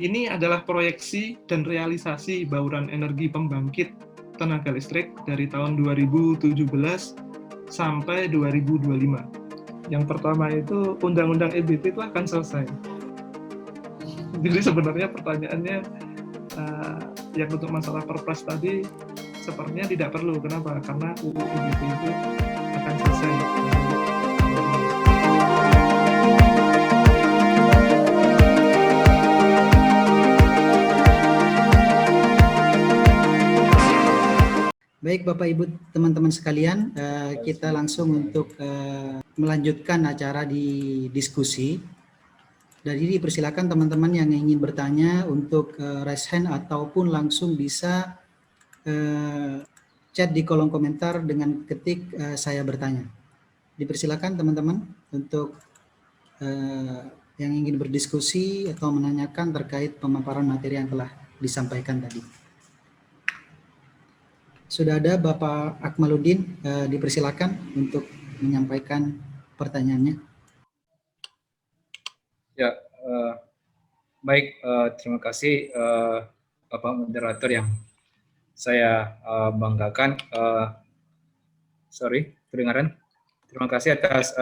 ini adalah proyeksi dan realisasi bauran energi pembangkit tenaga listrik dari tahun 2017 sampai 2025. Yang pertama itu Undang-Undang EBT itu akan selesai. Jadi sebenarnya pertanyaannya yang untuk masalah Perpres tadi sepertinya tidak perlu. Kenapa? Karena UU EBT itu akan selesai. Baik Bapak Ibu teman-teman sekalian, kita langsung untuk melanjutkan acara di diskusi. Jadi dipersilakan teman-teman yang ingin bertanya untuk raise hand ataupun langsung bisa chat di kolom komentar dengan ketik saya bertanya. Dipersilakan teman-teman untuk yang ingin berdiskusi atau menanyakan terkait pemaparan materi yang telah disampaikan tadi. Sudah ada Bapak Akmaluddin, dipersilakan untuk menyampaikan pertanyaannya. Ya, baik, terima kasih Bapak Moderator yang saya banggakan. Kedengaran? Terima kasih atas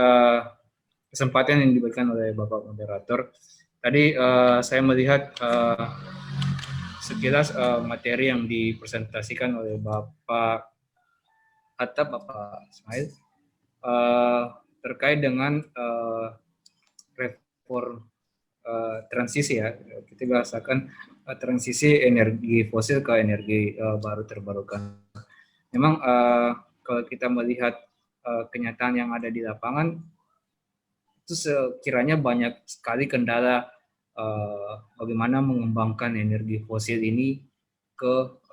kesempatan yang diberikan oleh Bapak Moderator. Tadi saya melihat sekilas materi yang dipresentasikan oleh Bapak Hatta, Bapak Ismail, terkait dengan reform transisi ya, kita bahasakan transisi energi fosil ke energi baru terbarukan. Memang kalau kita melihat kenyataan yang ada di lapangan, itu sekiranya banyak sekali kendala bagaimana mengembangkan energi fosil ini ke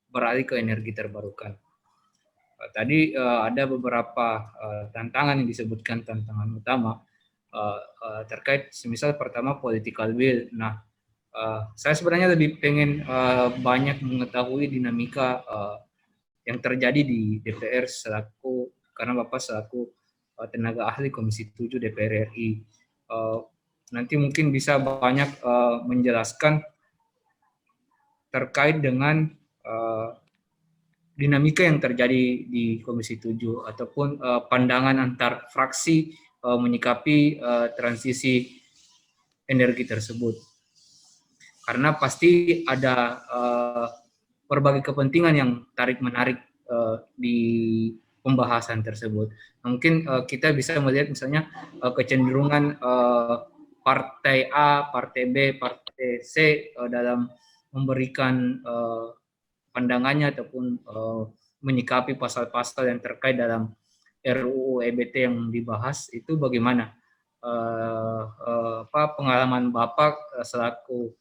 beralih ke energi terbarukan. Tadi ada beberapa tantangan yang disebutkan tantangan utama terkait semisal pertama political will. Nah, saya sebenarnya lebih pengen banyak mengetahui dinamika yang terjadi di DPR karena Bapak selaku tenaga ahli Komisi 7 DPR RI. Nanti mungkin bisa banyak menjelaskan terkait dengan dinamika yang terjadi di Komisi 7 ataupun pandangan antar fraksi menyikapi transisi energi tersebut. Karena pasti ada berbagai kepentingan yang tarik-menarik di pembahasan tersebut. Mungkin kita bisa melihat misalnya kecenderungan partai A, partai B, partai C dalam memberikan pandangannya ataupun menyikapi pasal-pasal yang terkait dalam RUU EBT yang dibahas. Itu bagaimana pengalaman Bapak selaku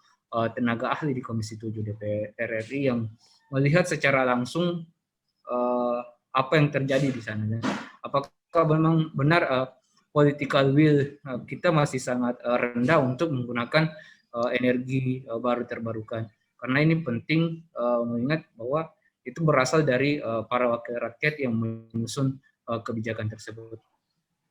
tenaga ahli di Komisi 7 DPR RI yang melihat secara langsung apa yang terjadi di sana? Apakah memang benar political will kita masih sangat rendah untuk menggunakan energi baru terbarukan? Karena ini penting mengingat bahwa itu berasal dari para wakil rakyat yang menyusun kebijakan tersebut.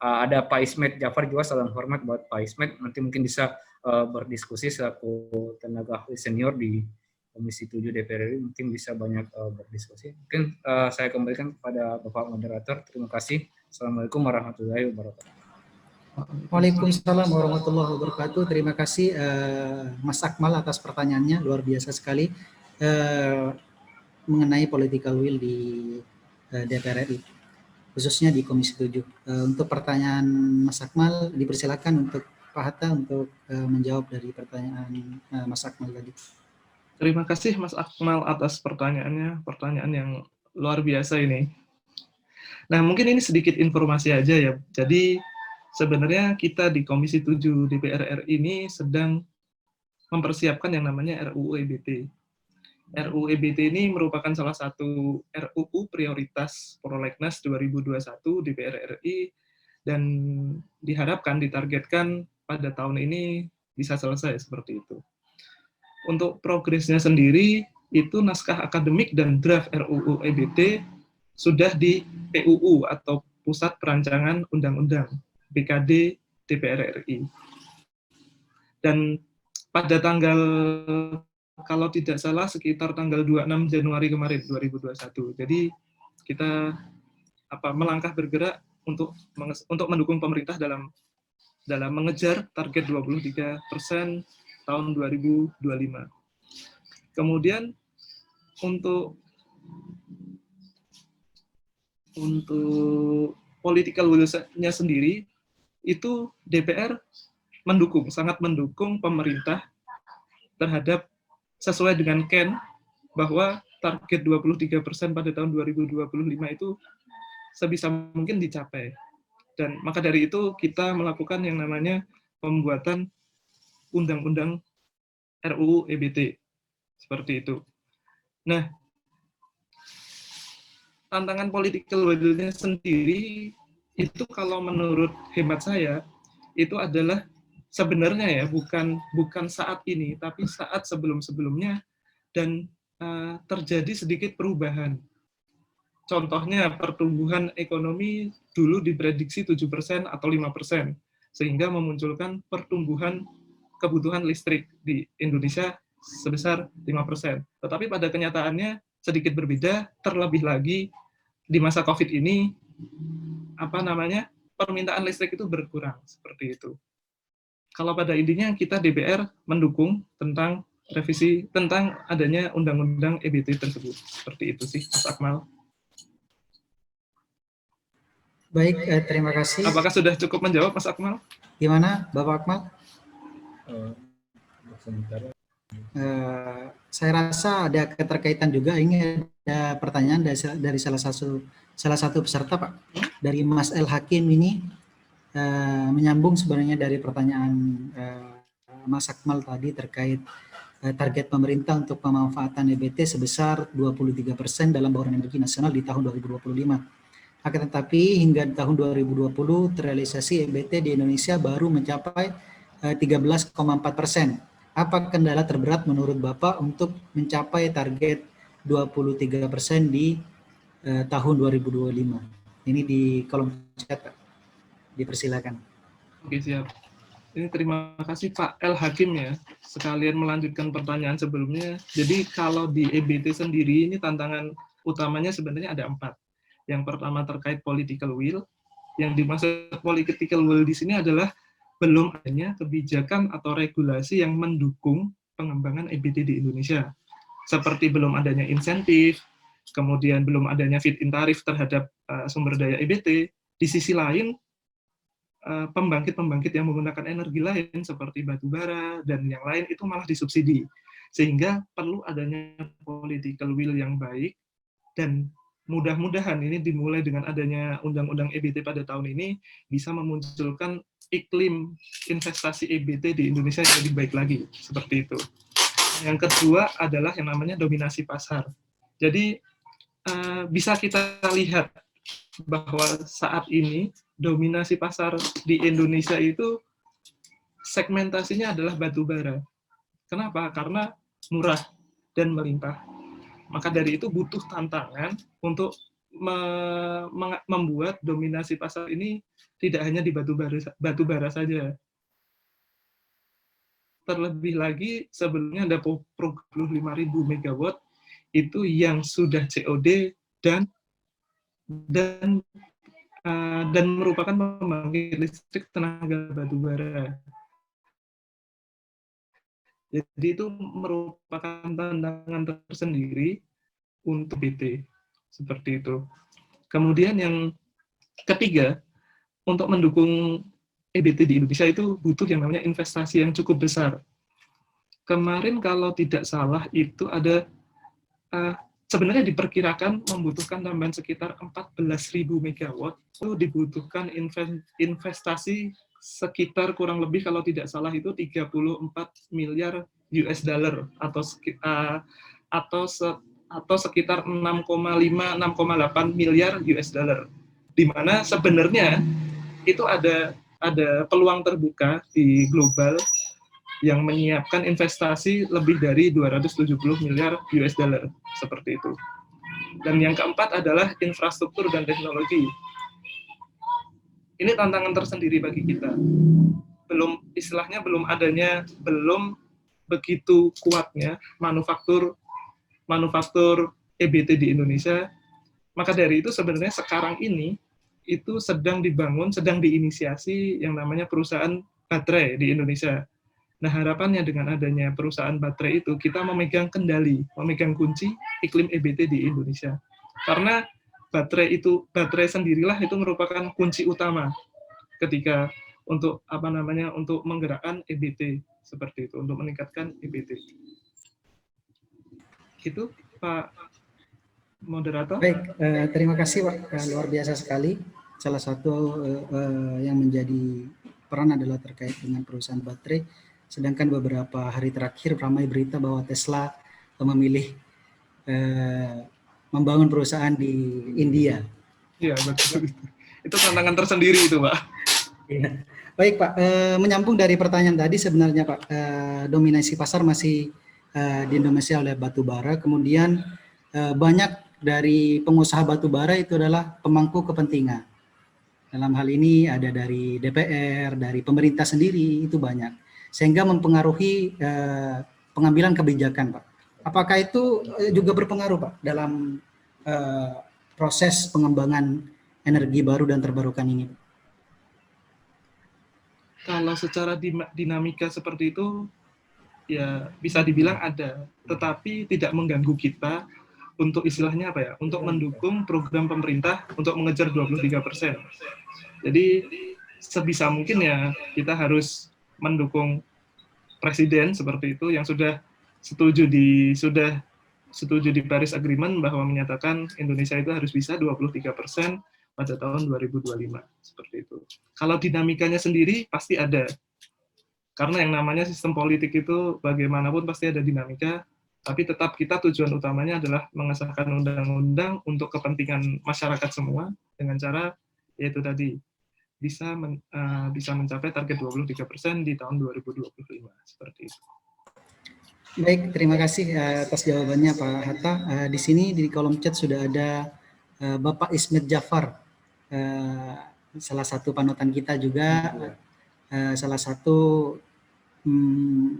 Ada Pak Ismet Jafar juga, salam hormat buat Pak Ismet. Nanti mungkin bisa berdiskusi selaku tenaga ahli senior di Komisi 7 DPR RI, mungkin bisa banyak berdiskusi. Mungkin saya kembalikan kepada Bapak Moderator. Terima kasih. Assalamualaikum warahmatullahi wabarakatuh. Waalaikumsalam warahmatullahi wabarakatuh. Terima kasih Mas Akmal atas pertanyaannya, luar biasa sekali mengenai political will di DPR RI, khususnya di Komisi 7. Untuk pertanyaan Mas Akmal, dipersilakan untuk Pak Hatta untuk menjawab dari pertanyaan Mas Akmal tadi. Terima kasih Mas Akmal atas pertanyaannya, pertanyaan yang luar biasa ini. Nah, mungkin ini sedikit informasi aja ya. Jadi sebenarnya kita di Komisi 7 DPR RI ini sedang mempersiapkan yang namanya RUU EBT. RUU EBT ini merupakan salah satu RUU prioritas Prolegnas 2021 DPR RI dan diharapkan, ditargetkan pada tahun ini bisa selesai seperti itu. Untuk progresnya sendiri, itu naskah akademik dan draft RUU EBT sudah di PUU atau Pusat Perancangan Undang-Undang BKD DPR RI. Dan pada tanggal, kalau tidak salah sekitar tanggal 26 Januari kemarin 2021. Jadi kita melangkah bergerak untuk mendukung pemerintah dalam mengejar target 23% tahun 2025. Kemudian untuk political will-nya sendiri, itu DPR sangat mendukung pemerintah terhadap sesuai dengan Ken bahwa target 23% pada tahun 2025 itu sebisa mungkin dicapai. Dan maka dari itu kita melakukan yang namanya pembuatan undang-undang RUU EBT. Seperti itu. Nah, tantangan political will-nya sendiri itu kalau menurut hemat saya itu adalah sebenarnya ya bukan saat ini tapi saat sebelum-sebelumnya dan terjadi sedikit perubahan. Contohnya pertumbuhan ekonomi dulu diprediksi 7% atau 5%, sehingga memunculkan pertumbuhan kebutuhan listrik di Indonesia sebesar 5%. Tetapi pada kenyataannya sedikit berbeda, terlebih lagi di masa COVID ini permintaan listrik itu berkurang seperti itu. Kalau pada intinya kita DPR mendukung tentang revisi tentang adanya undang-undang EBT tersebut. Seperti itu sih, Mas Akmal. Baik, terima kasih. Apakah sudah cukup menjawab, Mas Akmal? Gimana, Bapak Akmal? Saya rasa ada keterkaitan juga. Ini ada pertanyaan dari salah satu peserta, Pak, dari Mas El Hakim ini, menyambung sebenarnya dari pertanyaan Mas Akmal tadi terkait target pemerintah untuk pemanfaatan EBT sebesar 23% dalam bauran energi nasional di tahun 2025. Akan tetapi hingga tahun 2020 terrealisasi EBT di Indonesia baru mencapai 13,4%. Apa kendala terberat menurut Bapak untuk mencapai target 23% di tahun 2025? Ini di kolom chat, Pak. Dipersilakan. Oke, siap. Ini terima kasih Pak El Hakim ya, sekalian melanjutkan pertanyaan sebelumnya. Jadi kalau di EBT sendiri ini tantangan utamanya sebenarnya ada 4. Yang pertama terkait political will. Yang dimaksud political will di sini adalah belum adanya kebijakan atau regulasi yang mendukung pengembangan EBT di Indonesia. Seperti belum adanya insentif, kemudian belum adanya feed-in tarif terhadap sumber daya EBT. Di sisi lain, pembangkit-pembangkit yang menggunakan energi lain seperti batu bara dan yang lain itu malah disubsidi. Sehingga perlu adanya political will yang baik dan mudah-mudahan ini dimulai dengan adanya undang-undang EBT pada tahun ini bisa memunculkan iklim investasi EBT di Indonesia yang lebih baik lagi, seperti itu. Yang kedua adalah yang namanya dominasi pasar. Jadi bisa kita lihat bahwa saat ini dominasi pasar di Indonesia itu segmentasinya adalah batu bara. Kenapa? Karena murah dan melimpah. Maka dari itu butuh tantangan untuk membuat dominasi pasar ini tidak hanya di batu bara saja. Terlebih lagi sebelumnya ada program 5.000 megawatt itu yang sudah COD dan merupakan pembangkit listrik tenaga batu bara. Jadi itu merupakan tantangan tersendiri untuk EBT, seperti itu. Kemudian yang ketiga, untuk mendukung EBT di Indonesia itu butuh yang namanya investasi yang cukup besar. Kemarin kalau tidak salah itu ada sebenarnya diperkirakan membutuhkan tambahan sekitar 14.000 megawatt, itu dibutuhkan investasi sekitar kurang lebih kalau tidak salah itu 34 miliar US dollar atau sekitar 6,5-6,8 miliar US dollar. Di mana sebenarnya itu ada peluang terbuka di global yang menyiapkan investasi lebih dari 270 miliar US dollar, seperti itu. Dan yang keempat adalah infrastruktur dan teknologi. Ini tantangan tersendiri bagi kita. Belum begitu kuatnya manufaktur EBT di Indonesia. Maka dari itu sebenarnya sekarang ini itu sedang diinisiasi yang namanya perusahaan baterai di Indonesia. Nah, harapannya dengan adanya perusahaan baterai itu, kita memegang kunci iklim EBT di Indonesia. Karena baterai sendirilah itu merupakan kunci utama ketika untuk untuk menggerakkan EBT seperti itu, untuk meningkatkan EBT. Itu Pak Moderator. Baik, terima kasih Pak, luar biasa sekali. Salah satu yang menjadi peran adalah terkait dengan perusahaan baterai. Sedangkan beberapa hari terakhir ramai berita bahwa Tesla memilih membangun perusahaan di India. Iya, betul. Itu tantangan tersendiri itu, Pak. Iya. Baik Pak, menyambung dari pertanyaan tadi sebenarnya Pak, dominasi pasar masih di Indonesia oleh batu bara, kemudian banyak dari pengusaha batu bara itu adalah pemangku kepentingan. Dalam hal ini ada dari DPR, dari pemerintah sendiri, itu banyak. Sehingga mempengaruhi pengambilan kebijakan, Pak. Apakah itu juga berpengaruh, Pak, dalam proses pengembangan energi baru dan terbarukan ini? Kalau secara dinamika seperti itu, ya bisa dibilang ada, tetapi tidak mengganggu kita untuk istilahnya apa ya, untuk mendukung program pemerintah untuk mengejar 23%. Jadi sebisa mungkin ya kita harus mendukung presiden seperti itu yang sudah setuju di Paris Agreement bahwa menyatakan Indonesia itu harus bisa 23% pada tahun 2025 seperti itu. Kalau dinamikanya sendiri pasti ada. Karena yang namanya sistem politik itu bagaimanapun pasti ada dinamika, tapi tetap kita tujuan utamanya adalah mengesahkan undang-undang untuk kepentingan masyarakat semua dengan cara yaitu tadi bisa mencapai target 23% di tahun 2025 seperti itu. Baik, terima kasih atas jawabannya Pak Hatta. Di sini di kolom chat sudah ada Bapak Ismet Jafar, salah satu panutan kita juga, salah satu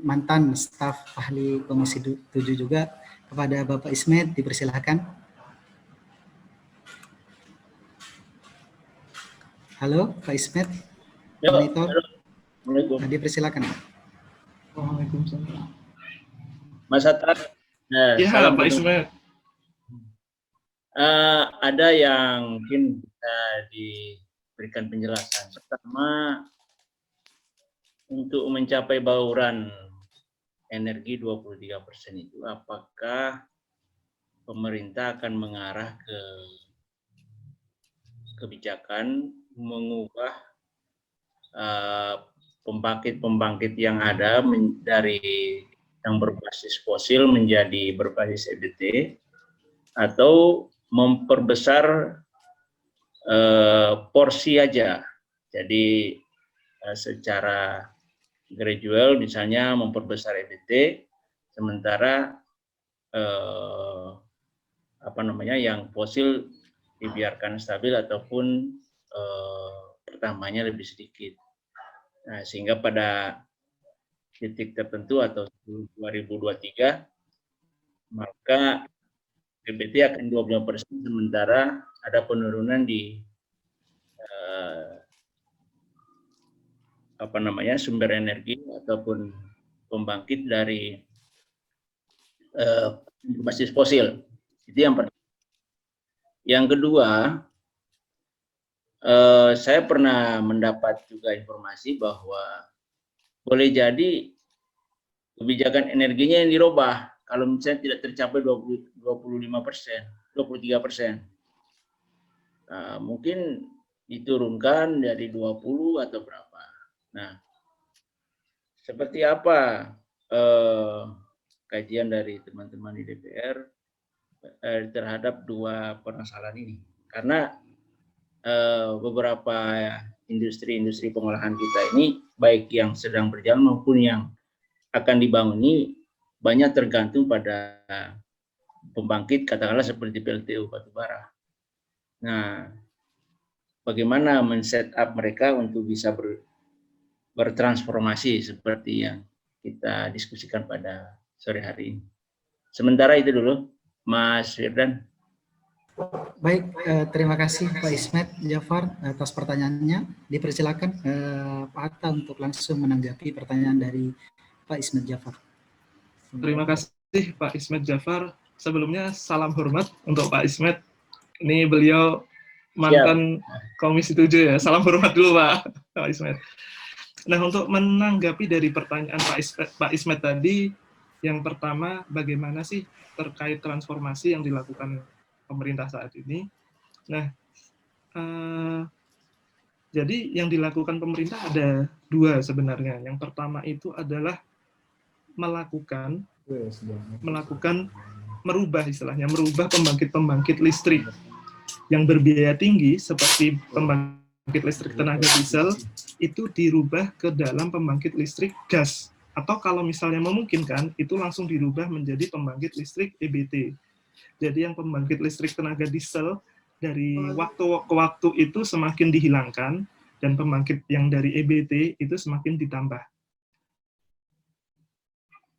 mantan staf ahli Komisi 7 juga. Kepada Bapak Ismet dipersilahkan. Halo Pak Ismet, monitor. Assalamualaikum. Dipersilakan. Waalaikumsalam. Mas Hatta, ya, salam Pak Ismet. Ada yang mungkin bisa diberikan penjelasan. Pertama, untuk mencapai bauran energi 23% itu, apakah pemerintah akan mengarah ke kebijakan mengubah pembangkit-pembangkit yang ada dari yang berbasis fosil menjadi berbasis EBT, atau memperbesar porsi aja. Jadi secara gradual misalnya memperbesar EBT, sementara yang fosil dibiarkan stabil ataupun pertamanya lebih sedikit. Nah, sehingga pada titik tertentu atau 2023 maka EBT akan 25%, sementara ada penurunan di sumber energi ataupun pembangkit dari berbasis fosil. Itu yang pertama. Yang kedua, saya pernah mendapat juga informasi bahwa boleh jadi kebijakan energinya yang dirubah kalau misalnya tidak tercapai 23%. Mungkin diturunkan dari 20 atau berapa. Nah, seperti apa kajian dari teman-teman di DPR terhadap dua permasalahan ini? Karena beberapa industri-industri pengolahan kita ini, baik yang sedang berjalan maupun yang akan dibangun ini, banyak tergantung pada pembangkit, katakanlah seperti PLTU batubara. Nah, bagaimana men-set up mereka untuk bisa bertransformasi seperti yang kita diskusikan pada sore hari ini. Sementara itu dulu, Mas Firdan. Baik, terima kasih Pak Ismet Jafar atas pertanyaannya. Dipersilakan Pak Atta untuk langsung menanggapi pertanyaan dari Pak Ismet Jafar. Terima kasih Pak Ismet Jafar. Sebelumnya salam hormat untuk Pak Ismet. Ini beliau mantan Komisi 7 ya. Salam hormat dulu Pak Ismet. Nah, untuk menanggapi dari pertanyaan Pak Ismet tadi, yang pertama, bagaimana sih terkait transformasi yang dilakukan pemerintah saat ini? Nah, jadi yang dilakukan pemerintah ada dua sebenarnya. Yang pertama itu adalah merubah pembangkit listrik yang berbiaya tinggi seperti pembangkit listrik tenaga diesel itu dirubah ke dalam pembangkit listrik gas, atau kalau misalnya memungkinkan itu langsung dirubah menjadi pembangkit listrik EBT. Jadi yang pembangkit listrik tenaga diesel dari waktu ke waktu itu semakin dihilangkan dan pembangkit yang dari EBT itu semakin ditambah.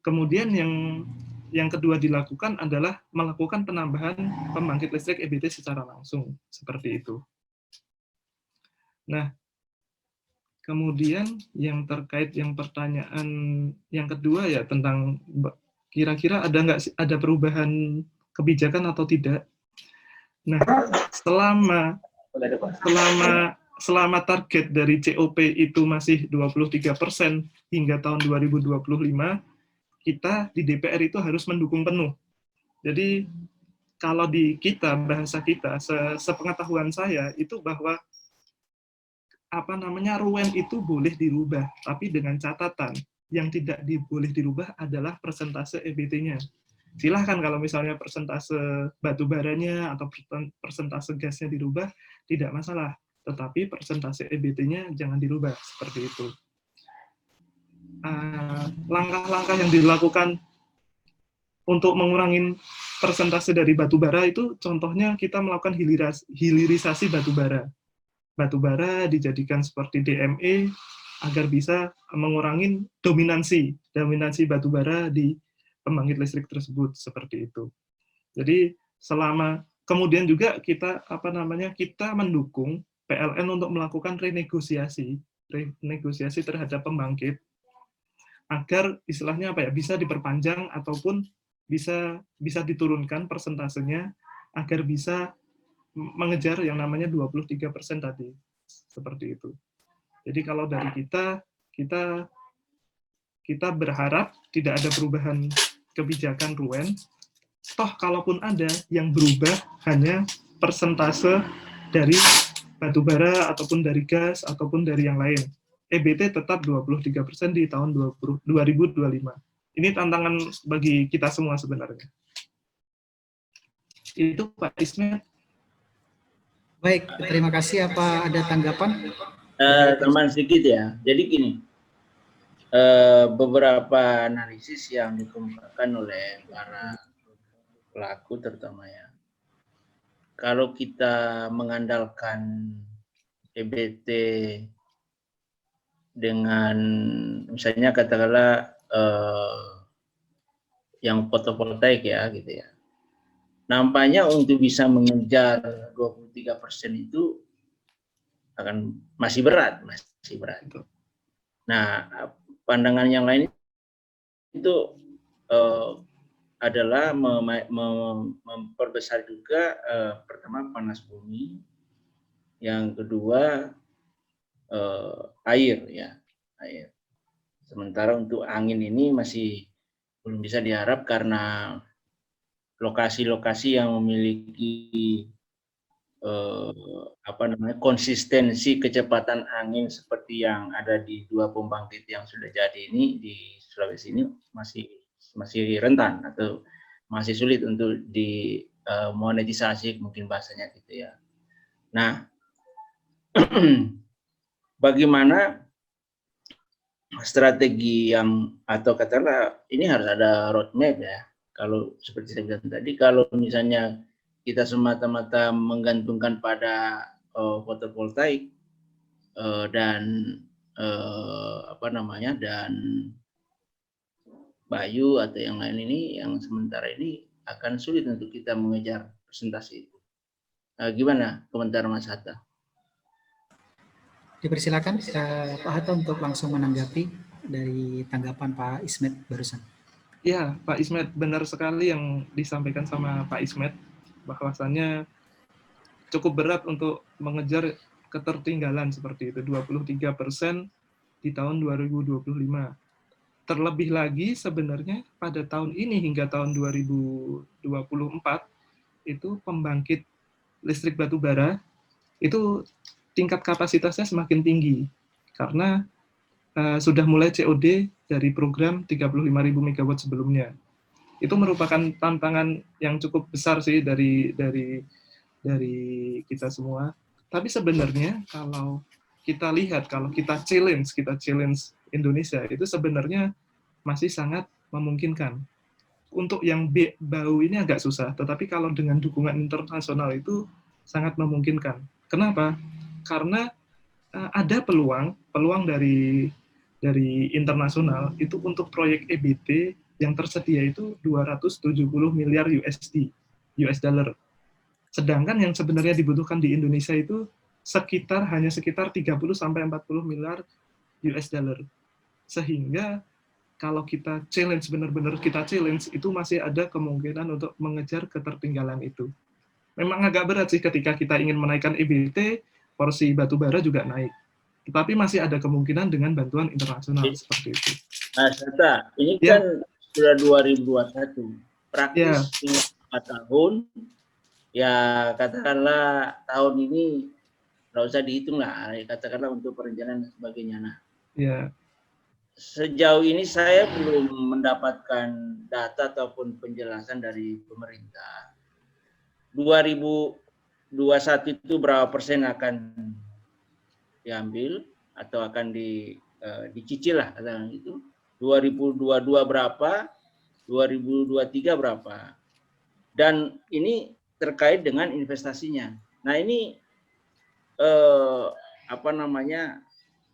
Kemudian yang kedua dilakukan adalah melakukan penambahan pembangkit listrik EBT secara langsung, seperti itu. Nah, kemudian yang terkait yang pertanyaan yang kedua ya tentang kira-kira ada perubahan kebijakan atau tidak. Nah, selama target dari COP itu masih 23% hingga tahun 2025, kita di DPR itu harus mendukung penuh. Jadi kalau di kita, bahasa kita, sepengetahuan saya itu bahwa RUEN itu boleh dirubah, tapi dengan catatan yang tidak boleh dirubah adalah persentase EBT-nya. Silahkan kalau misalnya persentase batu baranya atau persentase gasnya dirubah, tidak masalah. Tetapi persentase EBT-nya jangan dirubah, seperti itu. Langkah-langkah yang dilakukan untuk mengurangi persentase dari batu bara itu, contohnya kita melakukan hilirisasi batu bara. Batu bara dijadikan seperti DME agar bisa mengurangi dominansi batu bara di pembangkit listrik tersebut, seperti itu. Jadi kemudian juga kita kita mendukung PLN untuk melakukan renegosiasi terhadap pembangkit agar istilahnya bisa diperpanjang ataupun bisa diturunkan persentasenya agar bisa mengejar yang namanya 23% tadi, seperti itu. Jadi kalau dari kita berharap tidak ada perubahan kebijakan RUEN, toh kalaupun ada yang berubah hanya persentase dari batubara ataupun dari gas ataupun dari yang lain. EBT tetap 23% di tahun 2025. Ini tantangan bagi kita semua sebenarnya. Itu Pak Ismet. Baik, terima kasih. Apa ada tanggapan? Tambahan sedikit ya. Jadi gini, beberapa analisis yang dikemukakan oleh para pelaku terutama ya. Kalau kita mengandalkan EBT dengan misalnya katakanlah yang fotovoltaik ya gitu ya. Nampaknya untuk bisa mengejar 23% itu akan masih berat. Nah, pandangan yang lain itu adalah memperbesar juga pertama panas bumi, yang kedua air. Sementara untuk angin ini masih belum bisa diharap karena lokasi-lokasi yang memiliki konsistensi kecepatan angin seperti yang ada di dua pembangkit yang sudah jadi ini di Sulawesi ini masih rentan atau masih sulit untuk dimonetisasi mungkin bahasanya gitu ya. Nah, bagaimana strategi atau katakanlah ini harus ada roadmap ya. Kalau seperti saya bilang tadi, kalau misalnya kita semata-mata menggantungkan pada fotovoltaik dan Bayu atau yang lain ini, yang sementara ini akan sulit untuk kita mengejar presentasi itu. Gimana komentar Mas Hatta? Dipersilakan Pak Hatta untuk langsung menanggapi dari tanggapan Pak Ismet barusan. Ya, Pak Ismet, benar sekali yang disampaikan sama Pak Ismet, bahwasannya cukup berat untuk mengejar ketertinggalan seperti itu, 23% di tahun 2025. Terlebih lagi sebenarnya pada tahun ini hingga tahun 2024, itu pembangkit listrik batu bara, itu tingkat kapasitasnya semakin tinggi, karena sudah mulai COD dari program 35.000 MW sebelumnya. Itu merupakan tantangan yang cukup besar sih dari kita semua. Tapi sebenarnya kalau kita lihat, kalau kita challenge Indonesia, itu sebenarnya masih sangat memungkinkan. Untuk yang bau ini agak susah, tetapi kalau dengan dukungan internasional itu sangat memungkinkan. Kenapa? Karena ada peluang dari internasional itu untuk proyek EBT yang tersedia itu 270 miliar US dollar. Sedangkan yang sebenarnya dibutuhkan di Indonesia itu hanya sekitar 30 sampai 40 miliar US dollar. Sehingga kalau kita benar-benar kita challenge, itu masih ada kemungkinan untuk mengejar ketertinggalan itu. Memang agak berat sih ketika kita ingin menaikkan EBT, porsi batu bara juga naik. Tetapi masih ada kemungkinan dengan bantuan internasional seperti itu. Nah, Hatta, ini kan sudah 2021, praktis 5 tahun, ya katakanlah tahun ini nggak usah dihitung lah, katakanlah untuk perencanaan dan sebagainya. Nah, sejauh ini saya belum mendapatkan data ataupun penjelasan dari pemerintah. 2021 itu berapa persen akan diambil atau akan dicicil lah, katakan itu. 2022 berapa, 2023 berapa. Dan ini terkait dengan investasinya. Nah, ini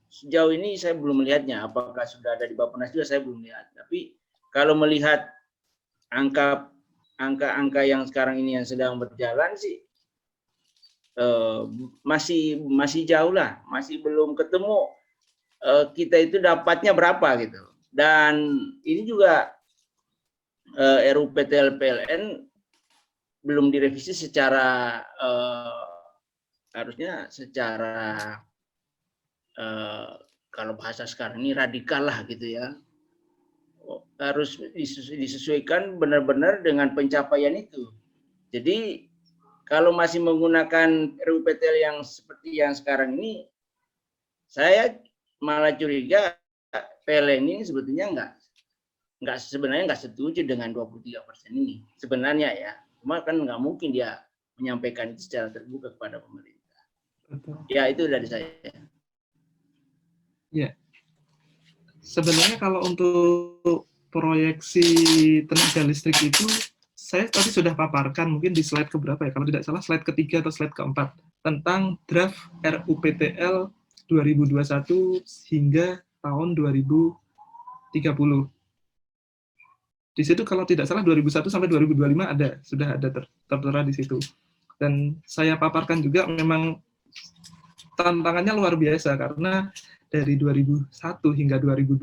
sejauh ini saya belum melihatnya. Apakah sudah ada di Bappenas juga, saya belum lihat. Tapi kalau melihat angka-angka yang sekarang ini yang sedang berjalan sih, masih jauh lah, masih belum ketemu kita itu dapatnya berapa gitu. Dan ini juga RUPTL PLN belum direvisi secara harusnya secara kalau bahasa sekarang ini radikal lah gitu ya, harus disesuaikan benar-benar dengan pencapaian itu. Jadi kalau masih menggunakan RUPTL yang seperti yang sekarang ini, saya malah curiga PLN ini sebetulnya sebenarnya nggak setuju dengan 23% ini sebenarnya ya. Cuma kan nggak mungkin dia menyampaikan itu secara terbuka kepada pemerintah. Betul. Ya, itu dari saya. Ya, sebenarnya kalau untuk proyeksi tenaga listrik itu, saya tadi sudah paparkan mungkin di slide keberapa ya, kalau tidak salah slide ketiga atau slide keempat, tentang draft RUPTL 2021 hingga tahun 2030. Di situ kalau tidak salah 2001 sampai 2025 sudah ada tertera di situ. Dan saya paparkan juga memang tantangannya luar biasa karena dari 2001 hingga 2020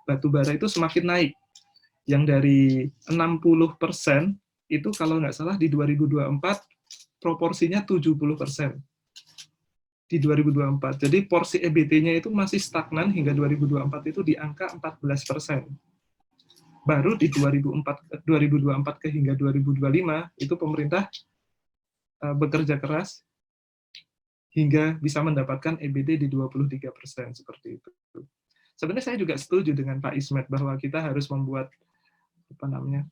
batu bara itu semakin naik. Yang dari 60% itu kalau nggak salah di 2024 proporsinya 70%. Di 2024. Jadi porsi EBT-nya itu masih stagnan hingga 2024 itu di angka 14%. Baru di 2024 ke hingga 2025 itu pemerintah bekerja keras hingga bisa mendapatkan EBT di 23% seperti itu. Sebenarnya saya juga setuju dengan Pak Ismet bahwa kita harus membuat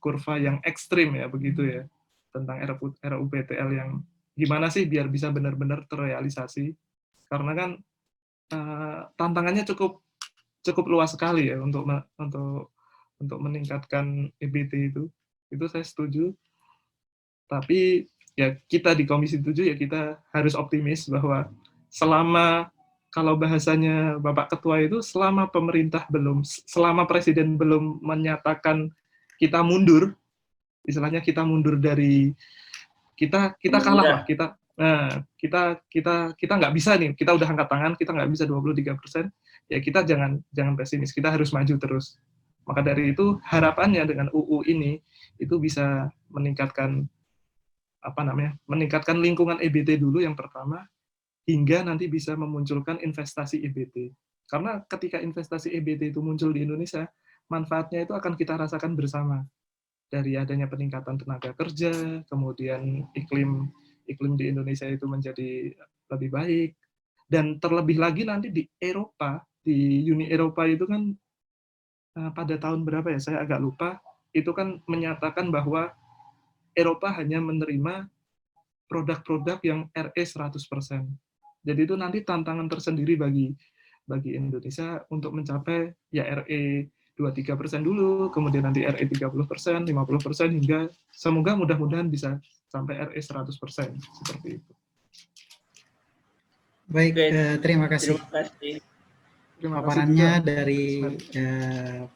kurva yang ekstrim ya begitu ya tentang RUPTL yang gimana sih biar bisa benar-benar terrealisasi, karena kan tantangannya cukup luas sekali ya untuk meningkatkan EBT itu saya setuju. Tapi ya kita di Komisi 7 ya kita harus optimis bahwa selama kalau bahasanya Bapak Ketua itu selama Presiden belum menyatakan kita mundur, istilahnya kita mundur dari kita kalah lah, kita nggak bisa nih, kita udah angkat tangan, kita nggak bisa 23%, ya kita jangan pesimis, kita harus maju terus. Maka dari itu harapannya dengan UU ini itu bisa meningkatkan meningkatkan lingkungan EBT dulu yang pertama, hingga nanti bisa memunculkan investasi EBT. Karena ketika investasi EBT itu muncul di Indonesia, manfaatnya itu akan kita rasakan bersama. Dari adanya peningkatan tenaga kerja, kemudian iklim di Indonesia itu menjadi lebih baik, dan terlebih lagi nanti di Eropa, di Uni Eropa itu kan pada tahun berapa ya, saya agak lupa, itu kan menyatakan bahwa Eropa hanya menerima produk-produk yang RE 100%. Jadi itu nanti tantangan tersendiri bagi Indonesia untuk mencapai ya RE 23% dulu, kemudian nanti RE 30%, 50%, hingga semoga mudah-mudahan bisa sampai RE 100%, seperti itu. Baik, terima kasih. Paparannya dari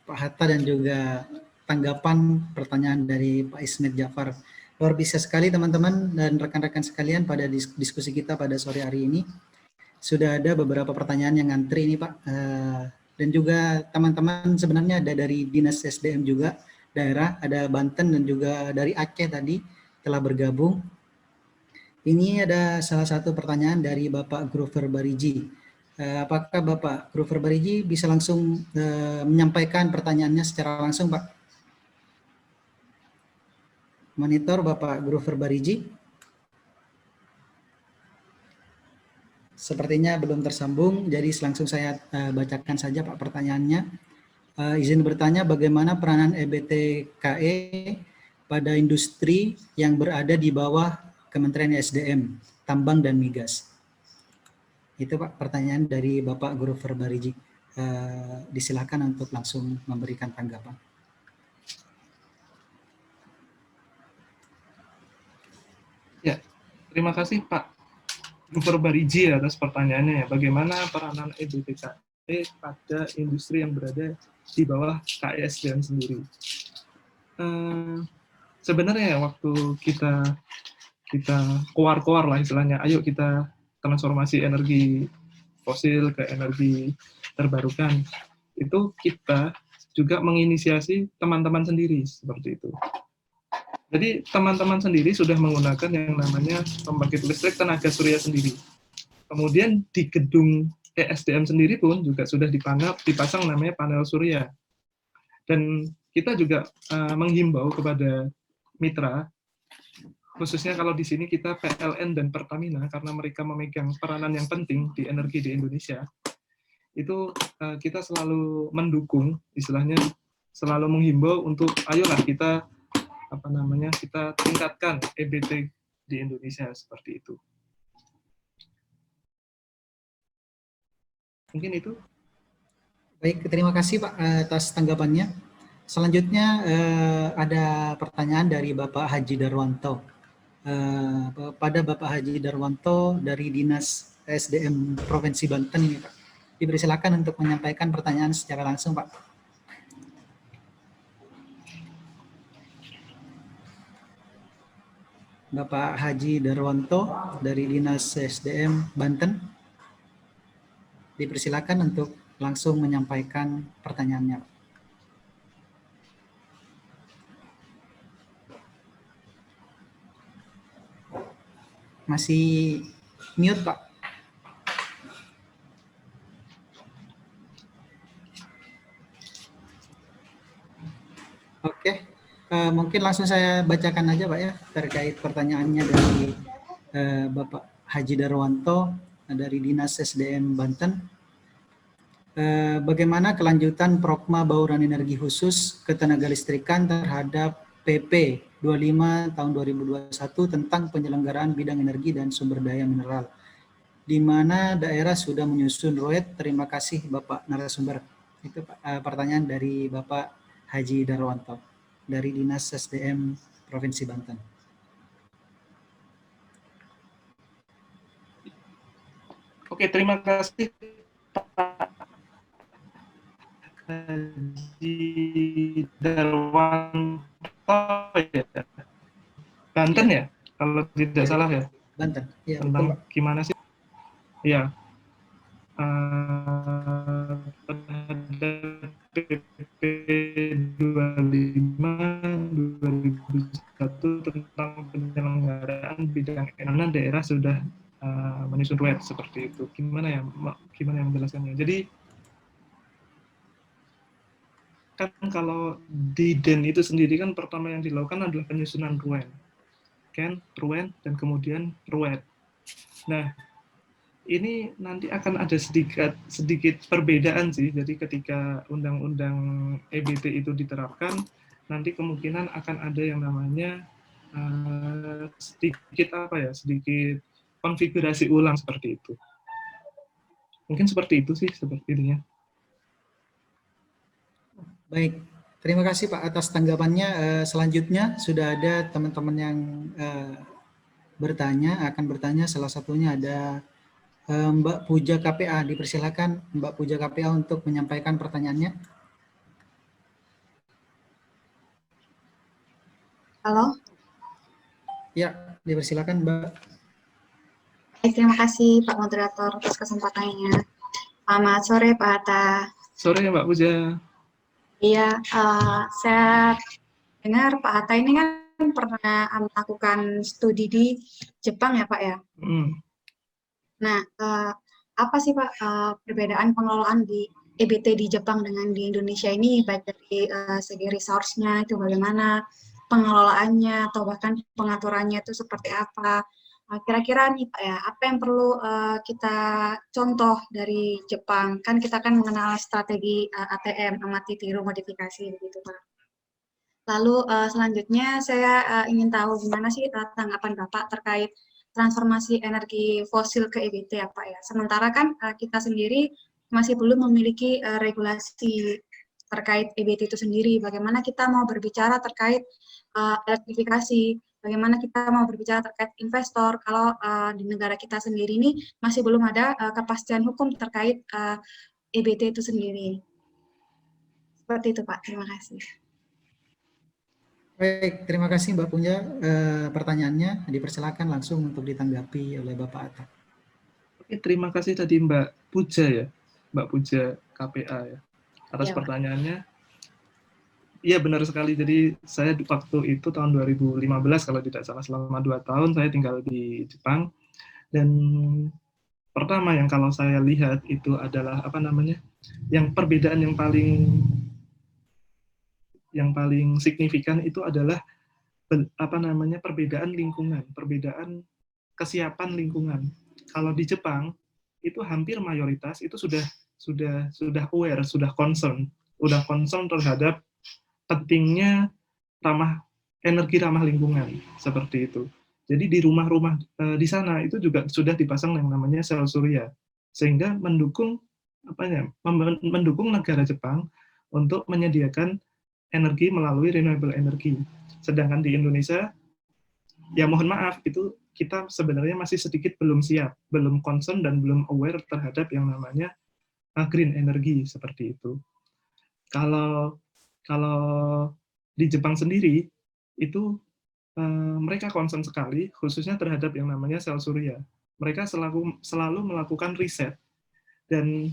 Pak Hatta dan juga tanggapan pertanyaan dari Pak Ismet Jafar. Luar biasa sekali teman-teman dan rekan-rekan sekalian pada diskusi kita pada sore hari ini. Sudah ada beberapa pertanyaan yang ngantri ini Pak. Dan juga teman-teman sebenarnya ada dari Dinas SDM juga daerah, ada Banten dan juga dari Aceh tadi telah bergabung. Ini ada salah satu pertanyaan dari Bapak Grover Bariji. Apakah Bapak Grover Bariji bisa langsung menyampaikan pertanyaannya secara langsung Pak? Monitor Bapak Grover Bariji. Sepertinya belum tersambung, jadi langsung saya bacakan saja Pak pertanyaannya. Izin bertanya, bagaimana peranan EBTKE pada industri yang berada di bawah Kementerian SDM, tambang dan migas? Itu Pak pertanyaan dari Bapak Grover Bariji. Disilakan untuk langsung memberikan tanggapan. Ya, terima kasih Pak Grover Bariji atas pertanyaannya ya. Bagaimana peranan EBTKE pada industri yang berada di bawah KESDM sendiri? Sebenarnya ya, waktu kita koar-koar lah istilahnya, ayo kita transformasi energi fosil ke energi terbarukan, itu kita juga menginisiasi teman-teman sendiri seperti itu. Jadi teman-teman sendiri sudah menggunakan yang namanya pembangkit listrik tenaga surya sendiri. Kemudian di gedung ESDM sendiri pun juga sudah dipasang namanya panel surya. Dan kita juga menghimbau kepada mitra, khususnya kalau di sini kita PLN dan Pertamina, karena mereka memegang peranan yang penting di energi di Indonesia, itu kita selalu mendukung, istilahnya selalu menghimbau untuk ayolah kita kita tingkatkan EBT di Indonesia seperti itu. Mungkin itu. Baik, terima kasih Pak atas tanggapannya. Selanjutnya ada pertanyaan dari Bapak Haji Darwanto. Pada Bapak Haji Darwanto dari Dinas SDM Provinsi Banten ini Pak. Dipersilakan untuk menyampaikan pertanyaan secara langsung Pak. Bapak Haji Darwanto dari Dinas SDM Banten. Dipersilakan untuk langsung menyampaikan pertanyaannya. Masih mute Pak. Oke. Mungkin langsung saya bacakan aja Pak ya, terkait pertanyaannya dari Bapak Haji Darwanto dari Dinas SDM Banten. Bagaimana kelanjutan Prokma Bauran Energi Khusus Ketenagalistrikan terhadap PP 25 tahun 2021 tentang penyelenggaraan bidang energi dan sumber daya mineral, di mana daerah sudah menyusun ROET? Terima kasih Bapak narasumber. Itu pertanyaan dari Bapak Haji Darwanto dari Dinas SDM Provinsi Banten. Oke, Oke, terima kasih Pak Haji Darwanto ya. Banten Ya, ya, kalau tidak ya, salah ya, Banten. Ya, betul, tentang Pak. gimana sih ya terhadap PP 25 2001 tentang penyelenggaraan bidang mana daerah sudah menyusun RUET seperti itu. Gimana ya menjelaskannya? Jadi kan kalau di DEN itu sendiri kan pertama yang dilakukan adalah penyusunan RUEN, kan RUEN dan kemudian RUET. Nah, ini nanti akan ada sedikit perbedaan sih. Jadi ketika undang-undang EBT itu diterapkan, nanti kemungkinan akan ada yang namanya sedikit konfigurasi ulang seperti itu. Mungkin seperti itu sih sepertinya. Baik, terima kasih Pak atas tanggapannya. Selanjutnya sudah ada teman-teman yang akan bertanya. Salah satunya ada Mbak Puja KPA. Dipersilakan Mbak Puja KPA untuk menyampaikan pertanyaannya. Halo. Ya, dipersilakan Mbak. Baik, terima kasih Pak Moderator atas kesempatannya. Selamat sore Pak Hatta. Sore Mbak Puja. Iya, saya dengar Pak Hatta ini kan pernah melakukan studi di Jepang ya Pak ya. Nah, apa sih Pak perbedaan pengelolaan di EBT di Jepang dengan di Indonesia ini, baik dari segi resource-nya itu bagaimana, pengelolaannya atau bahkan pengaturannya itu seperti apa. Kira-kira nih Pak ya, apa yang perlu kita contoh dari Jepang? Kan kita kan mengenal strategi ATM, amati tiru modifikasi begitu Pak. Lalu selanjutnya saya ingin tahu gimana sih tanggapan Bapak terkait transformasi energi fosil ke EBT ya Pak ya. Sementara kan kita sendiri masih belum memiliki regulasi terkait EBT itu sendiri. Bagaimana kita mau berbicara terkait elektrifikasi, bagaimana kita mau berbicara terkait investor kalau di negara kita sendiri ini masih belum ada kepastian hukum terkait EBT itu sendiri. Seperti itu Pak, terima kasih. Baik, terima kasih Mbak Puja pertanyaannya. Dipersilakan langsung untuk ditanggapi oleh Bapak Atta. Oke, terima kasih tadi Mbak Puja ya, Mbak Puja KPA ya, atas pertanyaannya. Iya benar sekali, jadi saya waktu itu tahun 2015 kalau tidak salah, selama 2 tahun saya tinggal di Jepang, dan pertama yang kalau saya lihat itu adalah yang perbedaan yang paling signifikan itu adalah perbedaan lingkungan, perbedaan kesiapan lingkungan. Kalau di Jepang itu hampir mayoritas itu sudah aware, sudah concern terhadap pentingnya energi ramah lingkungan seperti itu. Jadi di rumah-rumah di sana itu juga sudah dipasang yang namanya sel surya, sehingga mendukung negara Jepang untuk menyediakan energi melalui renewable energy. Sedangkan di Indonesia, ya mohon maaf, itu kita sebenarnya masih sedikit belum siap, belum concern dan belum aware terhadap yang namanya green energy seperti itu. Kalau di Jepang sendiri itu mereka concern sekali, khususnya terhadap yang namanya sel surya. Mereka selalu melakukan riset, dan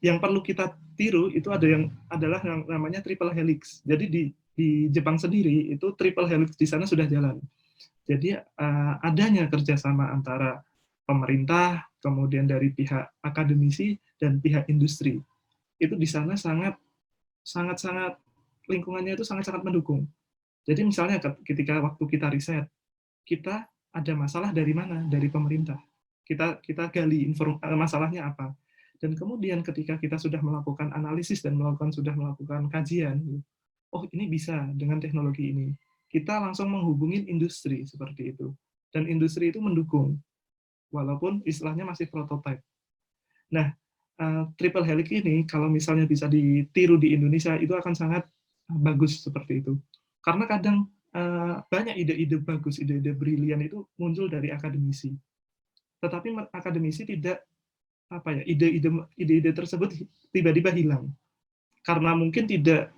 yang perlu kita tiru itu adalah yang namanya triple helix. Jadi di Jepang sendiri itu triple helix di sana sudah jalan. Jadi adanya kerjasama antara pemerintah, kemudian dari pihak akademisi dan pihak industri. Itu di sana sangat lingkungannya itu sangat mendukung. Jadi misalnya ketika waktu kita riset, kita ada masalah dari mana? Dari pemerintah. Kita gali masalahnya apa. Dan kemudian ketika kita sudah melakukan analisis dan sudah melakukan kajian, oh ini bisa dengan teknologi ini. Kita langsung menghubungi industri seperti itu. Dan industri itu mendukung, walaupun istilahnya masih prototipe. Nah, triple helix ini kalau misalnya bisa ditiru di Indonesia itu akan sangat bagus seperti itu. Karena kadang banyak ide-ide bagus, ide-ide brilian itu muncul dari akademisi. Tetapi akademisi tidak ide-ide tersebut tiba-tiba hilang karena mungkin tidak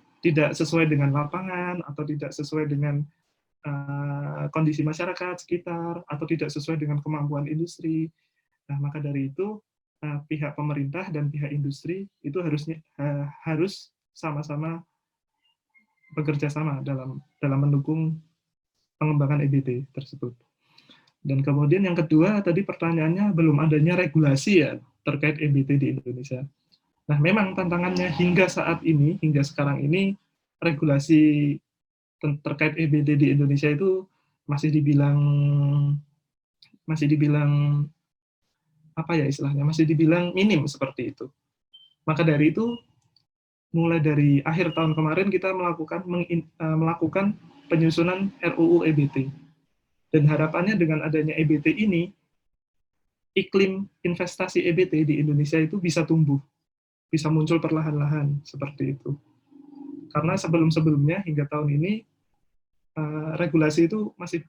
sesuai dengan lapangan atau tidak sesuai dengan kondisi masyarakat sekitar atau tidak sesuai dengan kemampuan industri. Nah, maka dari itu pihak pemerintah dan pihak industri itu harus sama-sama bekerja sama dalam mendukung pengembangan EBT tersebut. Dan kemudian yang kedua tadi pertanyaannya belum adanya regulasi ya terkait EBT di Indonesia. Nah, memang tantangannya hingga saat ini, hingga sekarang ini regulasi terkait EBT di Indonesia itu masih dibilang apa ya istilahnya, masih dibilang minim seperti itu. Maka dari itu mulai dari akhir tahun kemarin kita melakukan penyusunan RUU EBT. Dan harapannya dengan adanya EBT ini, iklim investasi EBT di Indonesia itu bisa tumbuh, bisa muncul perlahan-lahan seperti itu. Karena sebelum-sebelumnya hingga tahun ini regulasi itu masih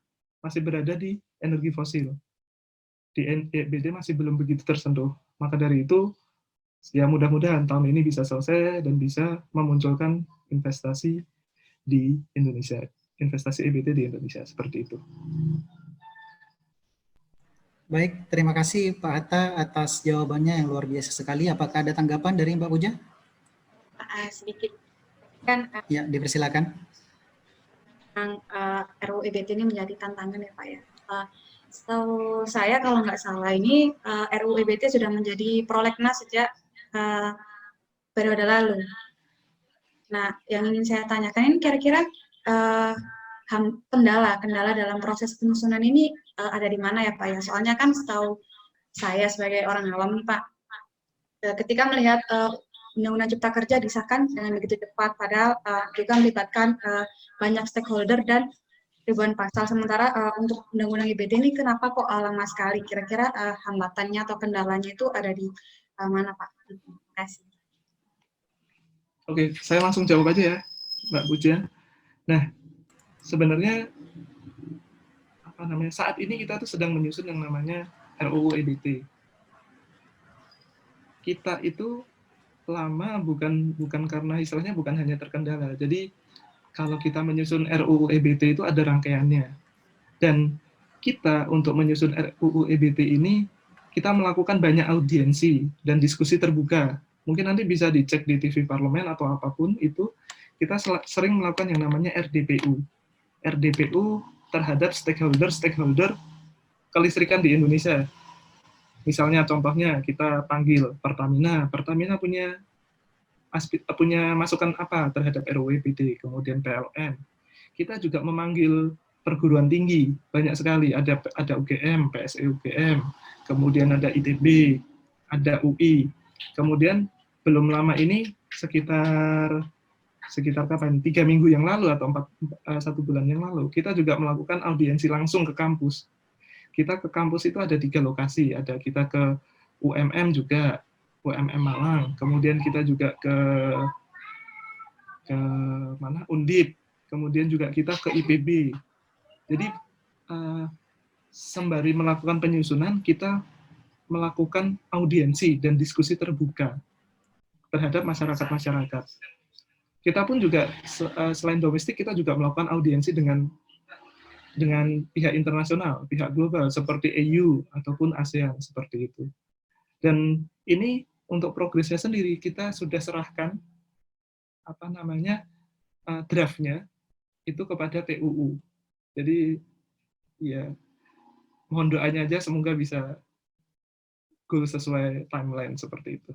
berada di energi fosil. Di EBT masih belum begitu tersentuh. Maka dari itu ya mudah-mudahan tahun ini bisa selesai dan bisa memunculkan investasi di Indonesia, investasi EBT di Indonesia seperti itu. Baik, terima kasih Pak Hatta atas jawabannya yang luar biasa sekali. Apakah ada tanggapan dari Mbak Puja? Sedikit kan ya, dipersilakan. RUU EBT ini menjadi tantangan ya Pak ya. Setahu saya kalau nggak salah ini RUU EBT sudah menjadi prolegnas sejak periode lalu. Nah, yang ingin saya tanyakan ini kira-kira kendala dalam proses penyusunan ini ada di mana ya Pak ya? Soalnya kan setahu saya sebagai orang awam nih Pak, ketika melihat Undang-Undang Cipta Kerja disahkan dengan begitu cepat, padahal juga melibatkan banyak stakeholder dan ribuan pasal. Sementara untuk Undang-Undang EBT ini kenapa kok lama sekali? Kira-kira hambatannya atau kendalanya itu ada di mana Pak? Terima kasih. Oke, saya langsung jawab aja ya, Mbak Puja. Nah, sebenarnya saat ini kita tuh sedang menyusun yang namanya RUU EBT. Kita itu lama bukan karena istilahnya bukan hanya terkendala. Jadi kalau kita menyusun RUU EBT itu ada rangkaiannya. Dan kita untuk menyusun RUU EBT ini kita melakukan banyak audiensi dan diskusi terbuka. Mungkin nanti bisa dicek di TV Parlemen atau apapun itu, kita sering melakukan yang namanya RDPU. RDPU terhadap stakeholder kelistrikan di Indonesia. Misalnya contohnya kita panggil Pertamina punya masukan apa terhadap RUU EBT, kemudian PLN. Kita juga memanggil perguruan tinggi, banyak sekali, ada UGM, PSE UGM, kemudian ada ITB, ada UI. Kemudian belum lama ini sekitar kapan? 3 minggu yang lalu atau 1 bulan yang lalu, kita juga melakukan audiensi langsung ke kampus. Kita ke kampus itu ada 3 lokasi, ada kita ke UMM juga, UMM Malang, kemudian kita juga ke mana? Undip, kemudian juga kita ke IPB. Jadi sembari melakukan penyusunan, kita melakukan audiensi dan diskusi terbuka terhadap masyarakat. Kita pun juga selain domestik, kita juga melakukan audiensi dengan pihak internasional, pihak global seperti EU ataupun ASEAN seperti itu. Dan ini untuk progresnya sendiri kita sudah serahkan draftnya itu kepada TUU. Jadi ya mohon doanya aja semoga bisa goal sesuai timeline seperti itu.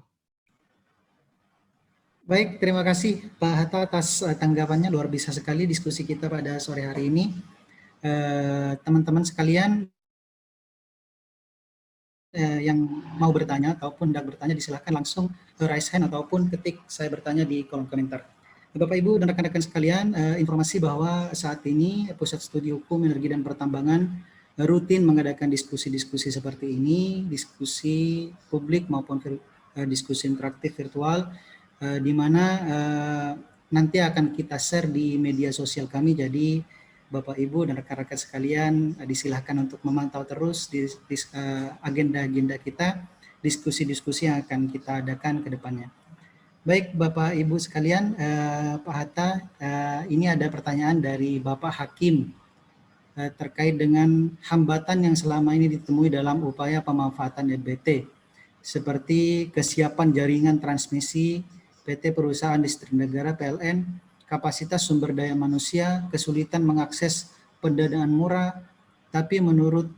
Baik, terima kasih Pak Hatta atas tanggapannya, luar biasa sekali diskusi kita pada sore hari ini. Teman-teman sekalian yang mau bertanya ataupun hendak bertanya, disilahkan langsung raise hand ataupun ketik saya bertanya di kolom komentar. Bapak Ibu dan rekan-rekan sekalian, informasi bahwa saat ini Pusat Studi Hukum, Energi dan Pertambangan rutin mengadakan diskusi-diskusi seperti ini, diskusi publik maupun diskusi interaktif virtual, di mana nanti akan kita share di media sosial kami. Jadi Bapak Ibu dan rekan-rekan sekalian disilahkan untuk memantau terus di agenda-agenda kita diskusi-diskusi yang akan kita adakan ke depannya. Baik Bapak Ibu sekalian, Pak Hatta, ini ada pertanyaan dari Bapak Hakim terkait dengan hambatan yang selama ini ditemui dalam upaya pemanfaatan EBT, seperti kesiapan jaringan transmisi, PT Perusahaan Listrik Negara PLN, kapasitas sumber daya manusia, kesulitan mengakses pendanaan murah, tapi menurut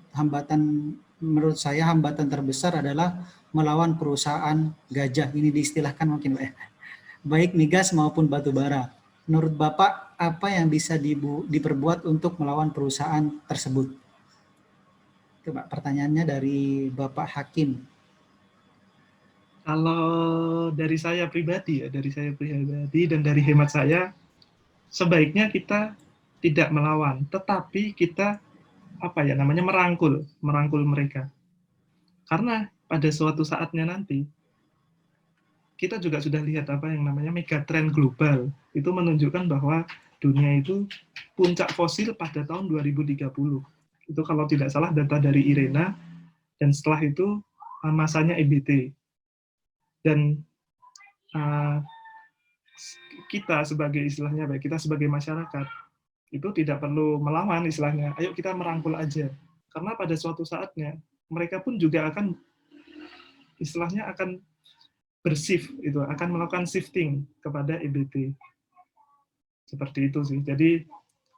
saya hambatan terbesar adalah melawan perusahaan gajah. Ini diistilahkan mungkin Pak, baik migas maupun batu bara. Menurut Bapak, apa yang bisa diperbuat untuk melawan perusahaan tersebut? Itu Pak, pertanyaannya dari Bapak Hakim. Kalau dari saya pribadi dan dari hemat saya, sebaiknya kita tidak melawan, tetapi kita merangkul mereka. Karena pada suatu saatnya nanti kita juga sudah lihat apa yang namanya megatrend global. Itu menunjukkan bahwa dunia itu puncak fosil pada tahun 2030. Itu kalau tidak salah data dari IRENA, dan setelah itu masanya EBT. Dan kita sebagai istilahnya, kita sebagai masyarakat, itu tidak perlu melawan istilahnya, ayo kita merangkul aja. Karena pada suatu saatnya, mereka pun juga akan istilahnya akan bershift, itu akan melakukan shifting kepada EBT. Seperti itu sih. Jadi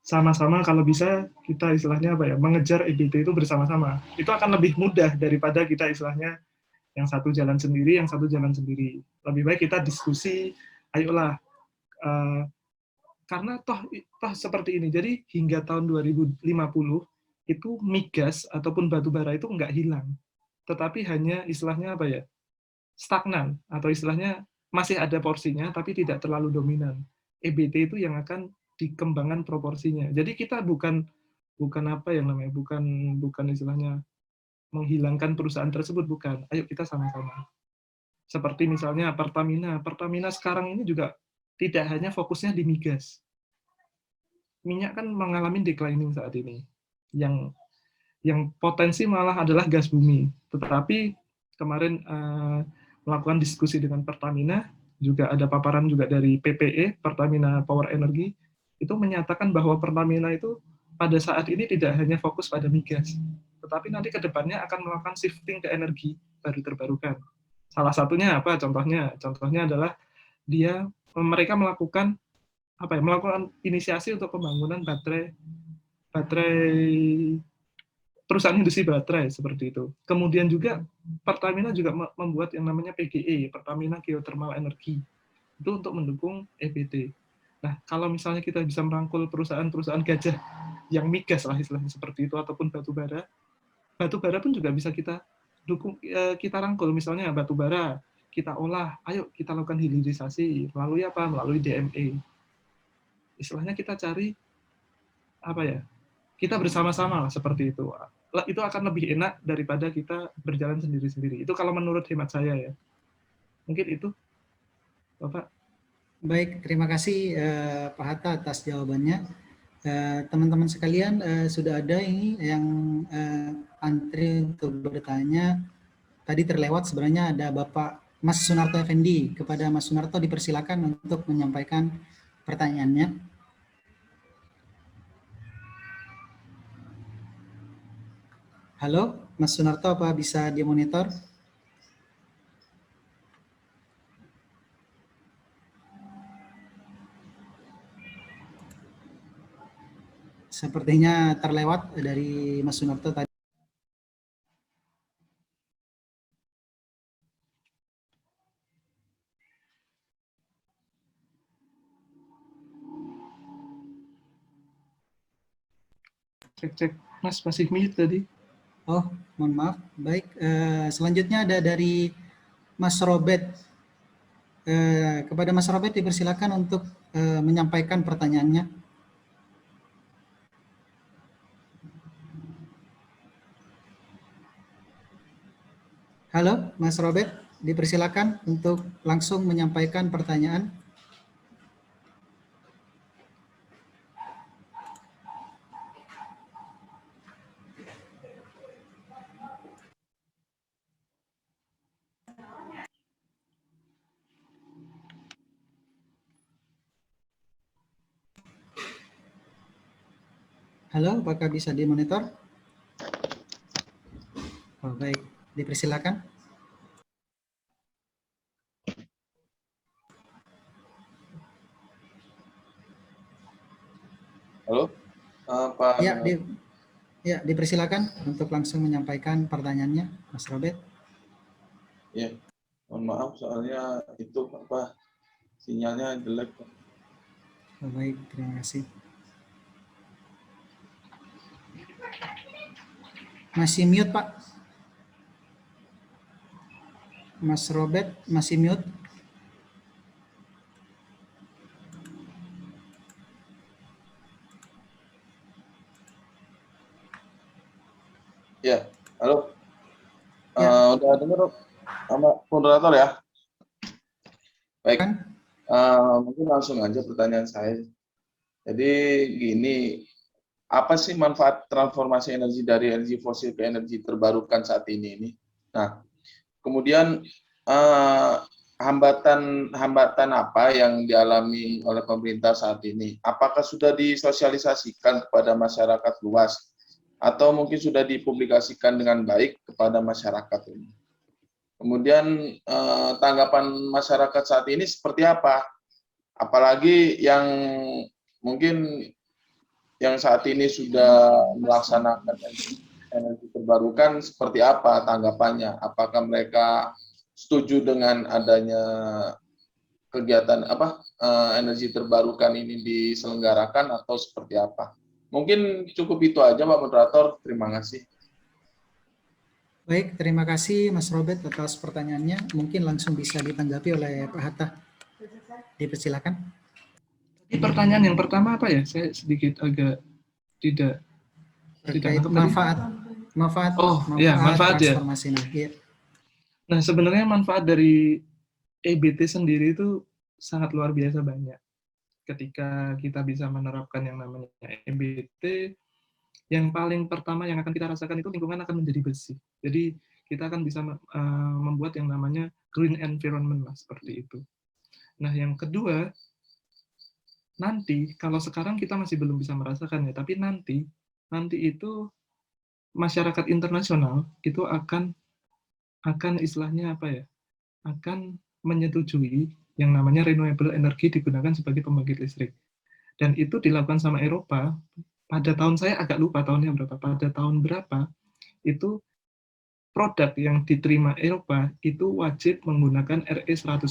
sama-sama kalau bisa kita istilahnya mengejar EBT itu bersama-sama. Itu akan lebih mudah daripada kita istilahnya yang satu jalan sendiri, yang satu jalan sendiri. Lebih baik kita diskusi, ayolah, karena toh seperti ini. Jadi hingga tahun 2050 itu migas ataupun batu bara itu nggak hilang, tetapi hanya istilahnya stagnan, atau istilahnya masih ada porsinya tapi tidak terlalu dominan. EBT itu yang akan dikembangkan proporsinya. Jadi kita bukan bukan istilahnya menghilangkan perusahaan tersebut, bukan. Ayo kita sama-sama. Seperti misalnya Pertamina sekarang ini juga tidak hanya fokusnya di migas. Minyak kan mengalami declining saat ini. Yang potensi malah adalah gas bumi. Tetapi kemarin melakukan diskusi dengan Pertamina, juga ada paparan juga dari PPE, Pertamina Power Energy, itu menyatakan bahwa Pertamina itu pada saat ini tidak hanya fokus pada migas, tetapi nanti ke depannya akan melakukan shifting ke energi baru terbarukan. Salah satunya apa? Contohnya adalah mereka melakukan inisiasi untuk pembangunan baterai perusahaan industri baterai seperti itu. Kemudian juga Pertamina juga membuat yang namanya PGE, Pertamina Geothermal Energy, itu untuk mendukung EBT. Nah, kalau misalnya kita bisa merangkul perusahaan-perusahaan gajah yang migas lah istilahnya seperti itu, ataupun batu bara pun juga bisa kita dukung, kita rangkul. Misalnya batu bara kita olah, ayo kita lakukan hilirisasi melalui apa? Melalui DME. Istilahnya kita cari kita bersama-sama lah seperti itu. Itu akan lebih enak daripada kita berjalan sendiri-sendiri. Itu kalau menurut hemat saya ya. Mungkin itu, Bapak. Baik, terima kasih Pak Hatta atas jawabannya. Teman-teman sekalian, sudah ada ini yang antri untuk bertanya. Tadi terlewat sebenarnya ada Bapak Mas Sunarto Effendi. Kepada Mas Sunarto dipersilakan untuk menyampaikan pertanyaannya. Halo, Mas Sunarto, apa bisa dimonitor? Sepertinya terlewat dari Mas Sunarto tadi. Cek, Mas masih mute tadi. Oh, mohon maaf. Baik, selanjutnya ada dari Mas Robert. Kepada Mas Robert dipersilakan untuk menyampaikan pertanyaannya. Halo, Mas Robert, dipersilakan untuk langsung menyampaikan pertanyaan. Halo, apakah bisa dimonitor? Oh, baik, dipersilakan. Halo, Pak. Ya, dipersilakan untuk langsung menyampaikan pertanyaannya, Mas Robert. Ya, mohon maaf soalnya itu apa sinyalnya jelek. Oh, baik, terima kasih. Masih mute, Pak. Mas Robert masih mute. Ya, halo. Ya. Udah dengar sama moderator ya? Baik. Mungkin langsung aja pertanyaan saya. Jadi gini, apa sih manfaat transformasi energi dari energi fosil ke energi terbarukan saat ini? Nah, kemudian hambatan apa yang dialami oleh pemerintah saat ini? Apakah sudah disosialisasikan kepada masyarakat luas atau mungkin sudah dipublikasikan dengan baik kepada masyarakat ini? Kemudian tanggapan masyarakat saat ini seperti apa? Apalagi yang mungkin yang saat ini sudah melaksanakan energi terbarukan seperti apa tanggapannya? Apakah mereka setuju dengan adanya kegiatan energi terbarukan ini diselenggarakan atau seperti apa? Mungkin cukup itu aja Pak Moderator. Terima kasih. Baik, terima kasih Mas Robert atas pertanyaannya. Mungkin langsung bisa ditanggapi oleh Pak Hatta. Dipersilakan. Pertanyaan yang pertama apa ya? Saya sedikit agak tidak terkait manfaat transformasi ya. Nah, sebenarnya manfaat dari EBT sendiri itu sangat luar biasa banyak. Ketika kita bisa menerapkan yang namanya EBT, yang paling pertama yang akan kita rasakan itu lingkungan akan menjadi bersih. Jadi kita akan bisa membuat yang namanya green environment, seperti itu. Nah, yang kedua, nanti kalau sekarang kita masih belum bisa merasakan ya, tapi nanti itu masyarakat internasional itu akan istilahnya apa ya? Akan menyetujui yang namanya renewable energy digunakan sebagai pembangkit listrik. Dan itu dilakukan sama Eropa pada tahun, saya agak lupa tahunnya berapa, pada tahun berapa itu produk yang diterima Eropa itu wajib menggunakan RE 100%.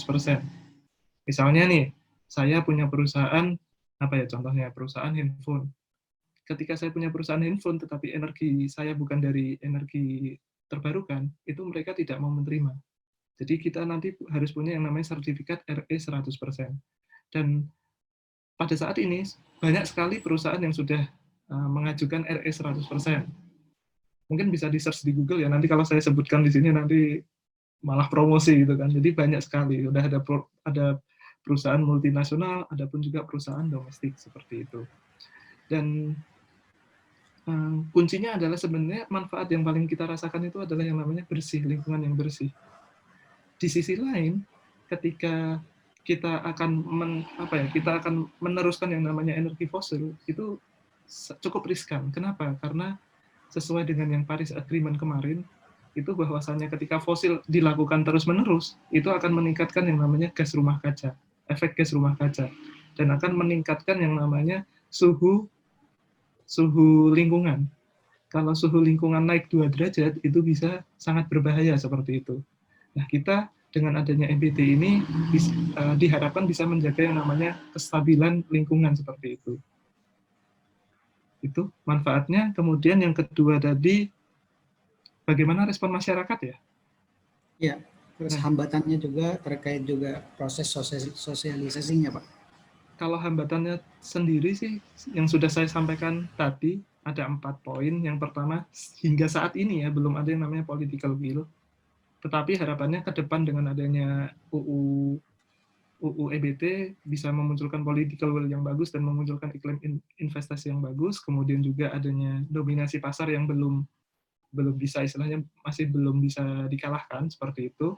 Misalnya nih, saya punya perusahaan, apa ya contohnya, perusahaan handphone. Ketika saya punya perusahaan handphone, tetapi energi saya bukan dari energi terbarukan, itu mereka tidak mau menerima. Jadi kita nanti harus punya yang namanya sertifikat RE 100%. Dan pada saat ini, banyak sekali perusahaan yang sudah mengajukan RE 100%. Mungkin bisa di-search di Google ya, nanti kalau saya sebutkan di sini nanti malah promosi gitu kan. Jadi banyak sekali, udah ada perusahaan multinasional, ada pun juga perusahaan domestik seperti itu. Dan kuncinya adalah sebenarnya manfaat yang paling kita rasakan itu adalah yang namanya bersih, lingkungan yang bersih. Di sisi lain, ketika kita akan meneruskan yang namanya energi fosil, itu cukup riskan. Kenapa? Karena sesuai dengan yang Paris Agreement kemarin, itu bahwasannya ketika fosil dilakukan terus-menerus, itu akan meningkatkan yang namanya gas rumah kaca, efek gas rumah kaca, dan akan meningkatkan yang namanya suhu lingkungan. Kalau suhu lingkungan naik 2 derajat, itu bisa sangat berbahaya seperti itu. Nah, kita dengan adanya EBT ini diharapkan bisa menjaga yang namanya kestabilan lingkungan seperti itu. Itu manfaatnya. Kemudian yang kedua tadi, bagaimana respon masyarakat ya? Ya, terus hambatannya juga terkait juga proses sosialisasinya, Pak. Kalau hambatannya sendiri sih, yang sudah saya sampaikan tadi, ada 4 poin. Yang pertama, hingga saat ini ya, belum ada yang namanya political will. Tetapi harapannya ke depan dengan adanya UU EBT bisa memunculkan political will yang bagus dan memunculkan iklim investasi yang bagus, kemudian juga adanya dominasi pasar yang belum bisa, istilahnya masih belum bisa dikalahkan seperti itu.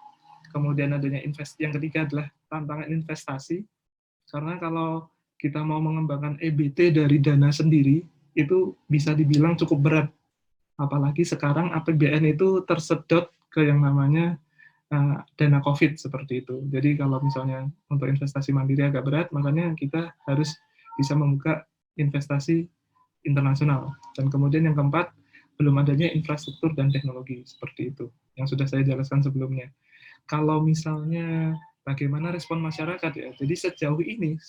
Kemudian adanya yang ketiga adalah tantangan investasi, karena kalau kita mau mengembangkan EBT dari dana sendiri itu bisa dibilang cukup berat. Apalagi sekarang APBN itu tersedot ke yang namanya dana COVID seperti itu. Jadi kalau misalnya untuk investasi mandiri agak berat, makanya kita harus bisa membuka investasi internasional. Dan kemudian yang keempat, belum adanya infrastruktur dan teknologi seperti itu, yang sudah saya jelaskan sebelumnya. Kalau misalnya bagaimana respon masyarakat ya, jadi sejauh ini,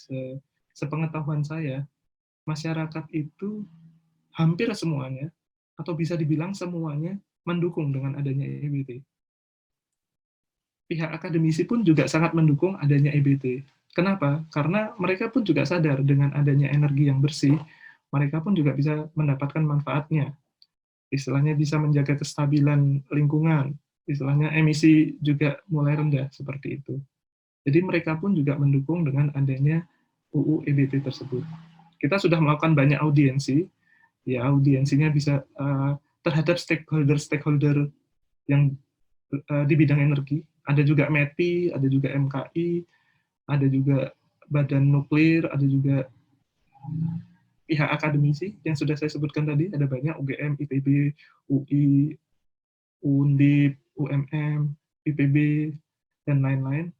sepengetahuan saya, masyarakat itu hampir semuanya, atau bisa dibilang semuanya, mendukung dengan adanya EBT. Pihak akademisi pun juga sangat mendukung adanya EBT. Kenapa? Karena mereka pun juga sadar dengan adanya energi yang bersih, mereka pun juga bisa mendapatkan manfaatnya. Istilahnya bisa menjaga kestabilan lingkungan, istilahnya emisi juga mulai rendah, seperti itu. Jadi mereka pun juga mendukung dengan adanya UU EBT tersebut. Kita sudah melakukan banyak audiensi, ya audiensinya bisa terhadap stakeholder yang di bidang energi. Ada juga METI, ada juga MKI, ada juga badan nuklir, ada juga pihak akademisi yang sudah saya sebutkan tadi, ada banyak, UGM, ITB, UI, UNDIP, UMM, IPB, dan lain-lain.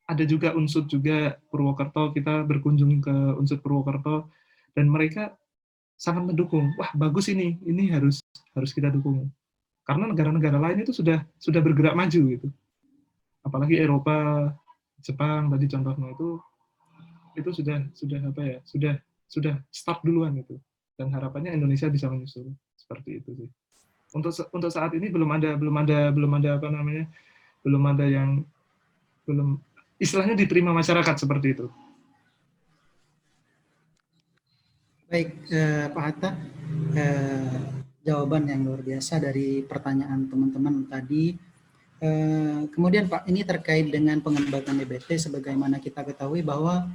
Ada juga Unsud juga, Purwokerto, kita berkunjung ke Unsud Purwokerto, dan mereka sangat mendukung. Wah, bagus ini harus kita dukung. Karena negara-negara lain itu sudah bergerak maju gitu. Apalagi Eropa, Jepang tadi contohnya itu sudah start duluan gitu. Dan harapannya Indonesia bisa menyusul seperti itu sih. Untuk saat ini belum ada istilahnya diterima masyarakat seperti itu. Baik, Pak Hatta, jawaban yang luar biasa dari pertanyaan teman-teman tadi. Kemudian Pak, ini terkait dengan pengembangan EBT, sebagaimana kita ketahui bahwa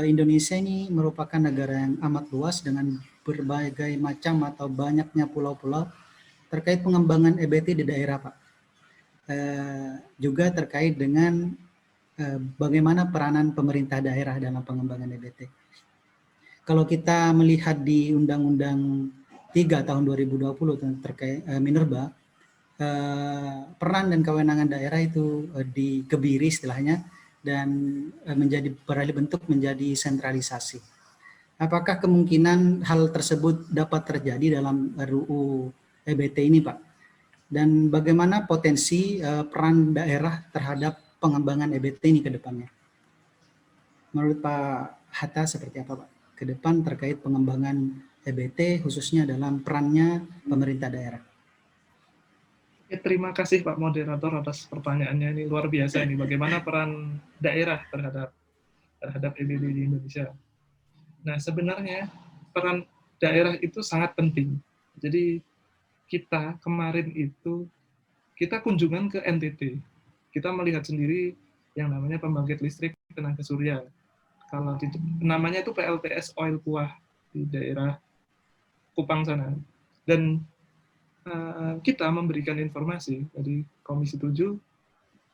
Indonesia ini merupakan negara yang amat luas dengan berbagai macam atau banyaknya pulau-pulau. Terkait pengembangan EBT di daerah, Pak, juga terkait dengan bagaimana peranan pemerintah daerah dalam pengembangan EBT. Kalau kita melihat di Undang-Undang 3 tahun 2020 terkait Minerba, peran dan kewenangan daerah itu dikebiri istilahnya, dan beralih bentuk menjadi sentralisasi. Apakah kemungkinan hal tersebut dapat terjadi dalam RUU EBT ini, Pak? Dan bagaimana potensi peran daerah terhadap pengembangan EBT ini ke depannya? Menurut Pak Hatta seperti apa, Pak, ke depan terkait pengembangan EBT khususnya dalam perannya pemerintah daerah? Terima kasih Pak Moderator atas pertanyaannya, ini luar biasa ini, bagaimana peran daerah terhadap EBT di Indonesia. Nah, sebenarnya peran daerah itu sangat penting. Jadi kita kemarin itu kita kunjungan ke NTT. Kita melihat sendiri yang namanya pembangkit listrik tenaga surya. Kalau namanya itu PLTS Oil Kuah di daerah Kupang sana. Dan kita memberikan informasi dari Komisi 7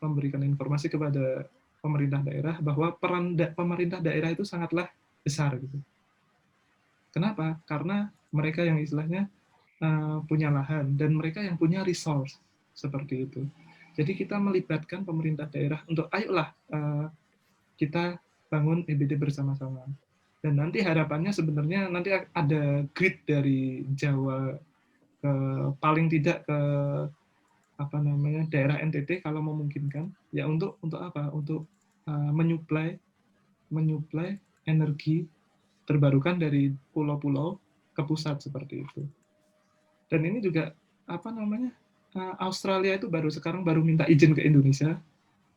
memberikan informasi kepada pemerintah daerah bahwa peran pemerintah daerah itu sangatlah besar gitu. Kenapa? Karena mereka yang istilahnya punya lahan dan mereka yang punya resource seperti itu. Jadi kita melibatkan pemerintah daerah untuk ayolah kita bangun EBT bersama-sama. Dan nanti harapannya sebenarnya nanti ada grid dari Jawa ke paling tidak ke daerah NTT kalau memungkinkan, ya untuk apa? Untuk menyuplai energi terbarukan dari pulau-pulau ke pusat seperti itu. Dan ini juga Australia itu baru minta izin ke Indonesia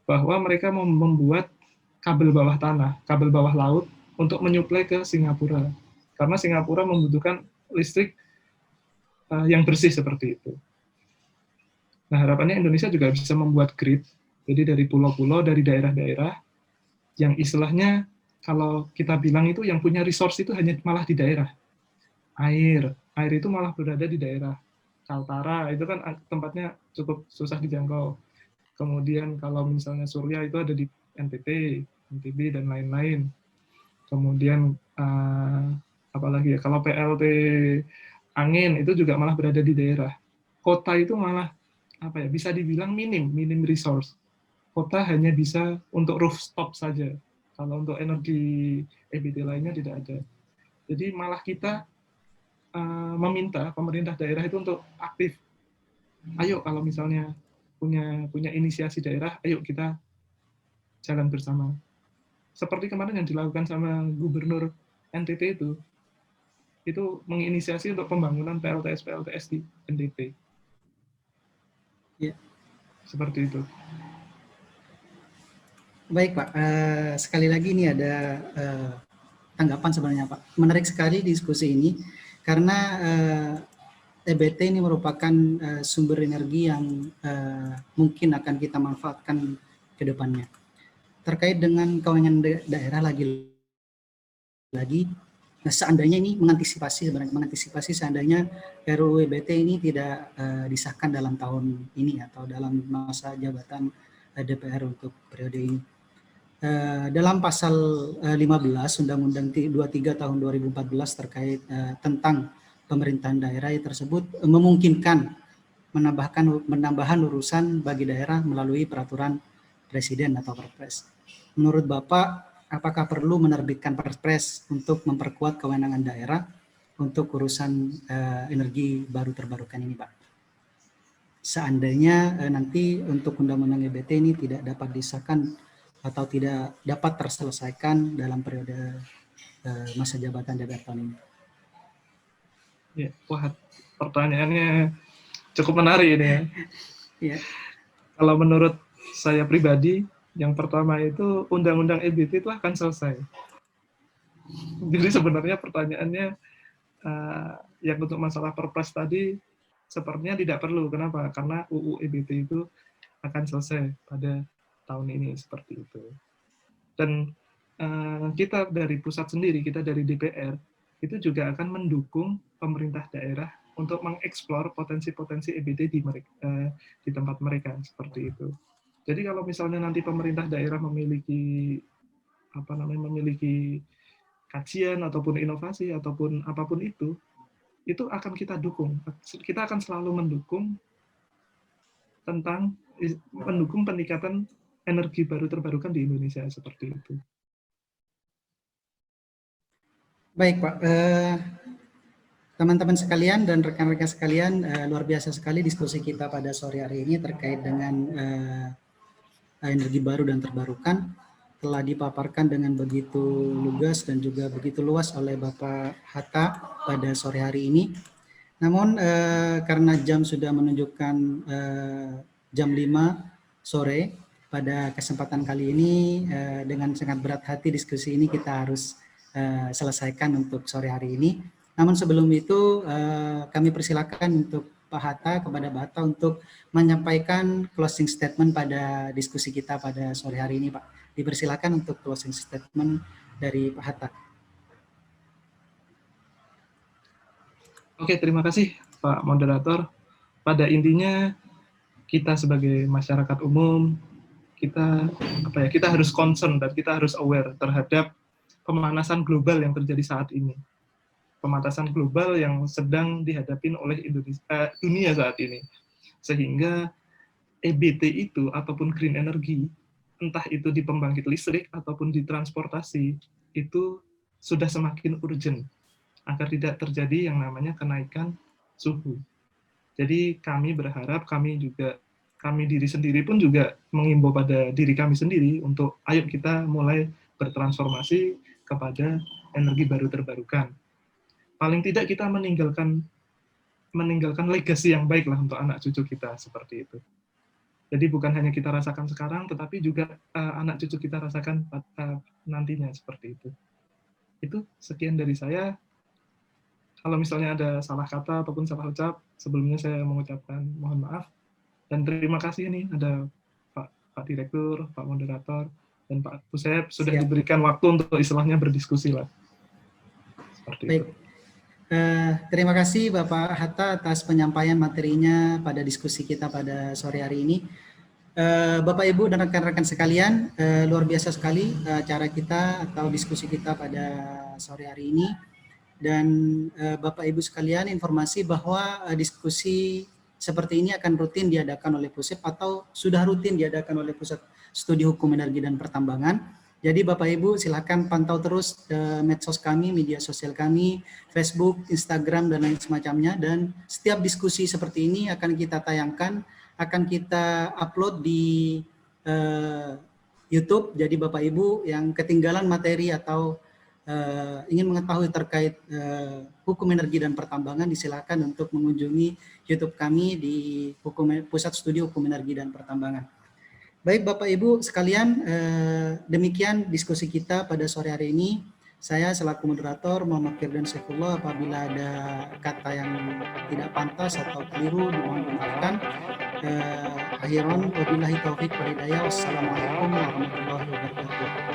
bahwa mereka mau membuat kabel bawah tanah, kabel bawah laut untuk menyuplai ke Singapura. Karena Singapura membutuhkan listrik yang bersih seperti itu. Nah, harapannya Indonesia juga bisa membuat grid, jadi dari pulau-pulau, dari daerah-daerah, yang istilahnya kalau kita bilang itu yang punya resource itu hanya malah di daerah. Air itu malah berada di daerah Kaltara, itu kan tempatnya cukup susah dijangkau. Kemudian kalau misalnya surya itu ada di NTT, NTB, dan lain-lain. Kemudian apalagi ya kalau PLT angin itu juga malah berada di daerah. Kota itu malah apa ya, bisa dibilang minim resource. Kota hanya bisa untuk rooftop saja. Kalau untuk energi EBT lainnya tidak ada. Jadi malah kita meminta pemerintah daerah itu untuk aktif. Ayo kalau misalnya punya inisiasi daerah, ayo kita jalan bersama. Seperti kemarin yang dilakukan sama Gubernur NTT itu menginisiasi untuk pembangunan PLTS di NTT. Ya. Seperti itu. Baik Pak, sekali lagi ini ada tanggapan sebenarnya Pak. Menarik sekali diskusi ini karena EBT ini merupakan sumber energi yang mungkin akan kita manfaatkan ke depannya. Terkait dengan kewenangan daerah lagi seandainya ini mengantisipasi seandainya RUU EBT ini tidak disahkan dalam tahun ini atau dalam masa jabatan DPR untuk periode ini. Dalam pasal 15 Undang-Undang 23 tahun 2014 terkait tentang pemerintahan daerah tersebut memungkinkan menambahkan urusan bagi daerah melalui peraturan presiden atau Perpres. Menurut Bapak, apakah perlu menerbitkan Perpres untuk memperkuat kewenangan daerah untuk urusan energi baru terbarukan ini, Pak? Seandainya nanti untuk Undang-Undang EBT ini tidak dapat disahkan atau tidak dapat terselesaikan dalam periode masa jabatan DPR tahun ini. Ya, wah, pertanyaannya cukup menarik ini ya. Ya. Kalau menurut saya pribadi, yang pertama itu Undang-Undang EBT itu akan selesai. Jadi sebenarnya pertanyaannya yang untuk masalah Perpres tadi sepertinya tidak perlu. Kenapa? Karena UU EBT itu akan selesai pada tahun ini seperti itu. Dan kita dari pusat sendiri, kita dari DPR itu juga akan mendukung pemerintah daerah untuk mengeksplor potensi-potensi EBT di tempat mereka seperti itu. Jadi kalau misalnya nanti pemerintah daerah memiliki kajian ataupun inovasi ataupun apapun itu akan kita dukung. Kita akan selalu mendukung peningkatan energi baru terbarukan di Indonesia seperti itu. Baik Pak, teman-teman sekalian dan rekan-rekan sekalian, luar biasa sekali diskusi kita pada sore hari ini terkait dengan energi baru dan terbarukan, telah dipaparkan dengan begitu lugas dan juga begitu luas oleh Bapak Hatta pada sore hari ini. Namun karena jam sudah menunjukkan jam 5 sore, pada kesempatan kali ini dengan sangat berat hati diskusi ini kita harus selesaikan untuk sore hari ini. Namun sebelum itu kami persilakan untuk Pak Hatta, kepada Pak Hatta untuk menyampaikan closing statement pada diskusi kita pada sore hari ini, Pak. Dipersilakan untuk closing statement dari Pak Hatta. Oke, terima kasih Pak Moderator. Pada intinya kita sebagai masyarakat umum, kita harus concern dan kita harus aware terhadap pemanasan global yang terjadi saat ini. Pemanasan global yang sedang dihadapi oleh dunia saat ini. Sehingga EBT itu ataupun green energy, entah itu di pembangkit listrik ataupun di transportasi, itu sudah semakin urgent agar tidak terjadi yang namanya kenaikan suhu. Jadi kami berharap, kami diri sendiri pun juga mengimbau pada diri kami sendiri untuk ayo kita mulai bertransformasi kepada energi baru terbarukan. Paling tidak kita meninggalkan legasi yang baik lah untuk anak cucu kita seperti itu. Jadi bukan hanya kita rasakan sekarang, tetapi juga anak cucu kita rasakan nantinya seperti itu. Itu sekian dari saya. Kalau misalnya ada salah kata ataupun salah ucap, sebelumnya saya mengucapkan mohon maaf. Dan terima kasih nih ada Pak Direktur, Pak Moderator, dan Pak Pusep sudah diberikan waktu untuk istilahnya berdiskusi lah. Seperti baik. Itu. Terima kasih Bapak Hatta atas penyampaian materinya pada diskusi kita pada sore hari ini. Bapak Ibu dan rekan-rekan sekalian, luar biasa sekali acara kita atau diskusi kita pada sore hari ini. Dan Bapak Ibu sekalian, informasi bahwa diskusi seperti ini akan rutin diadakan oleh PUSEP atau sudah rutin diadakan oleh Pusat Studi Hukum Energi dan Pertambangan. Jadi Bapak Ibu silakan pantau terus medsos kami, media sosial kami, Facebook, Instagram, dan lain semacamnya. Dan setiap diskusi seperti ini akan kita tayangkan, akan kita upload di YouTube. Jadi Bapak Ibu yang ketinggalan materi atau ingin mengetahui terkait hukum energi dan pertambangan, disilakan untuk mengunjungi YouTube kami di Pusat Studi Hukum Energi dan Pertambangan. Baik Bapak Ibu sekalian, demikian diskusi kita pada sore hari ini. Saya selaku moderator Muhammad Firdan Saifullah, apabila ada kata yang tidak pantas atau keliru dimohon dimaafkan. Akhiran wabillahi taufik wal hidayah. Wassalamualaikum warahmatullahi wabarakatuh.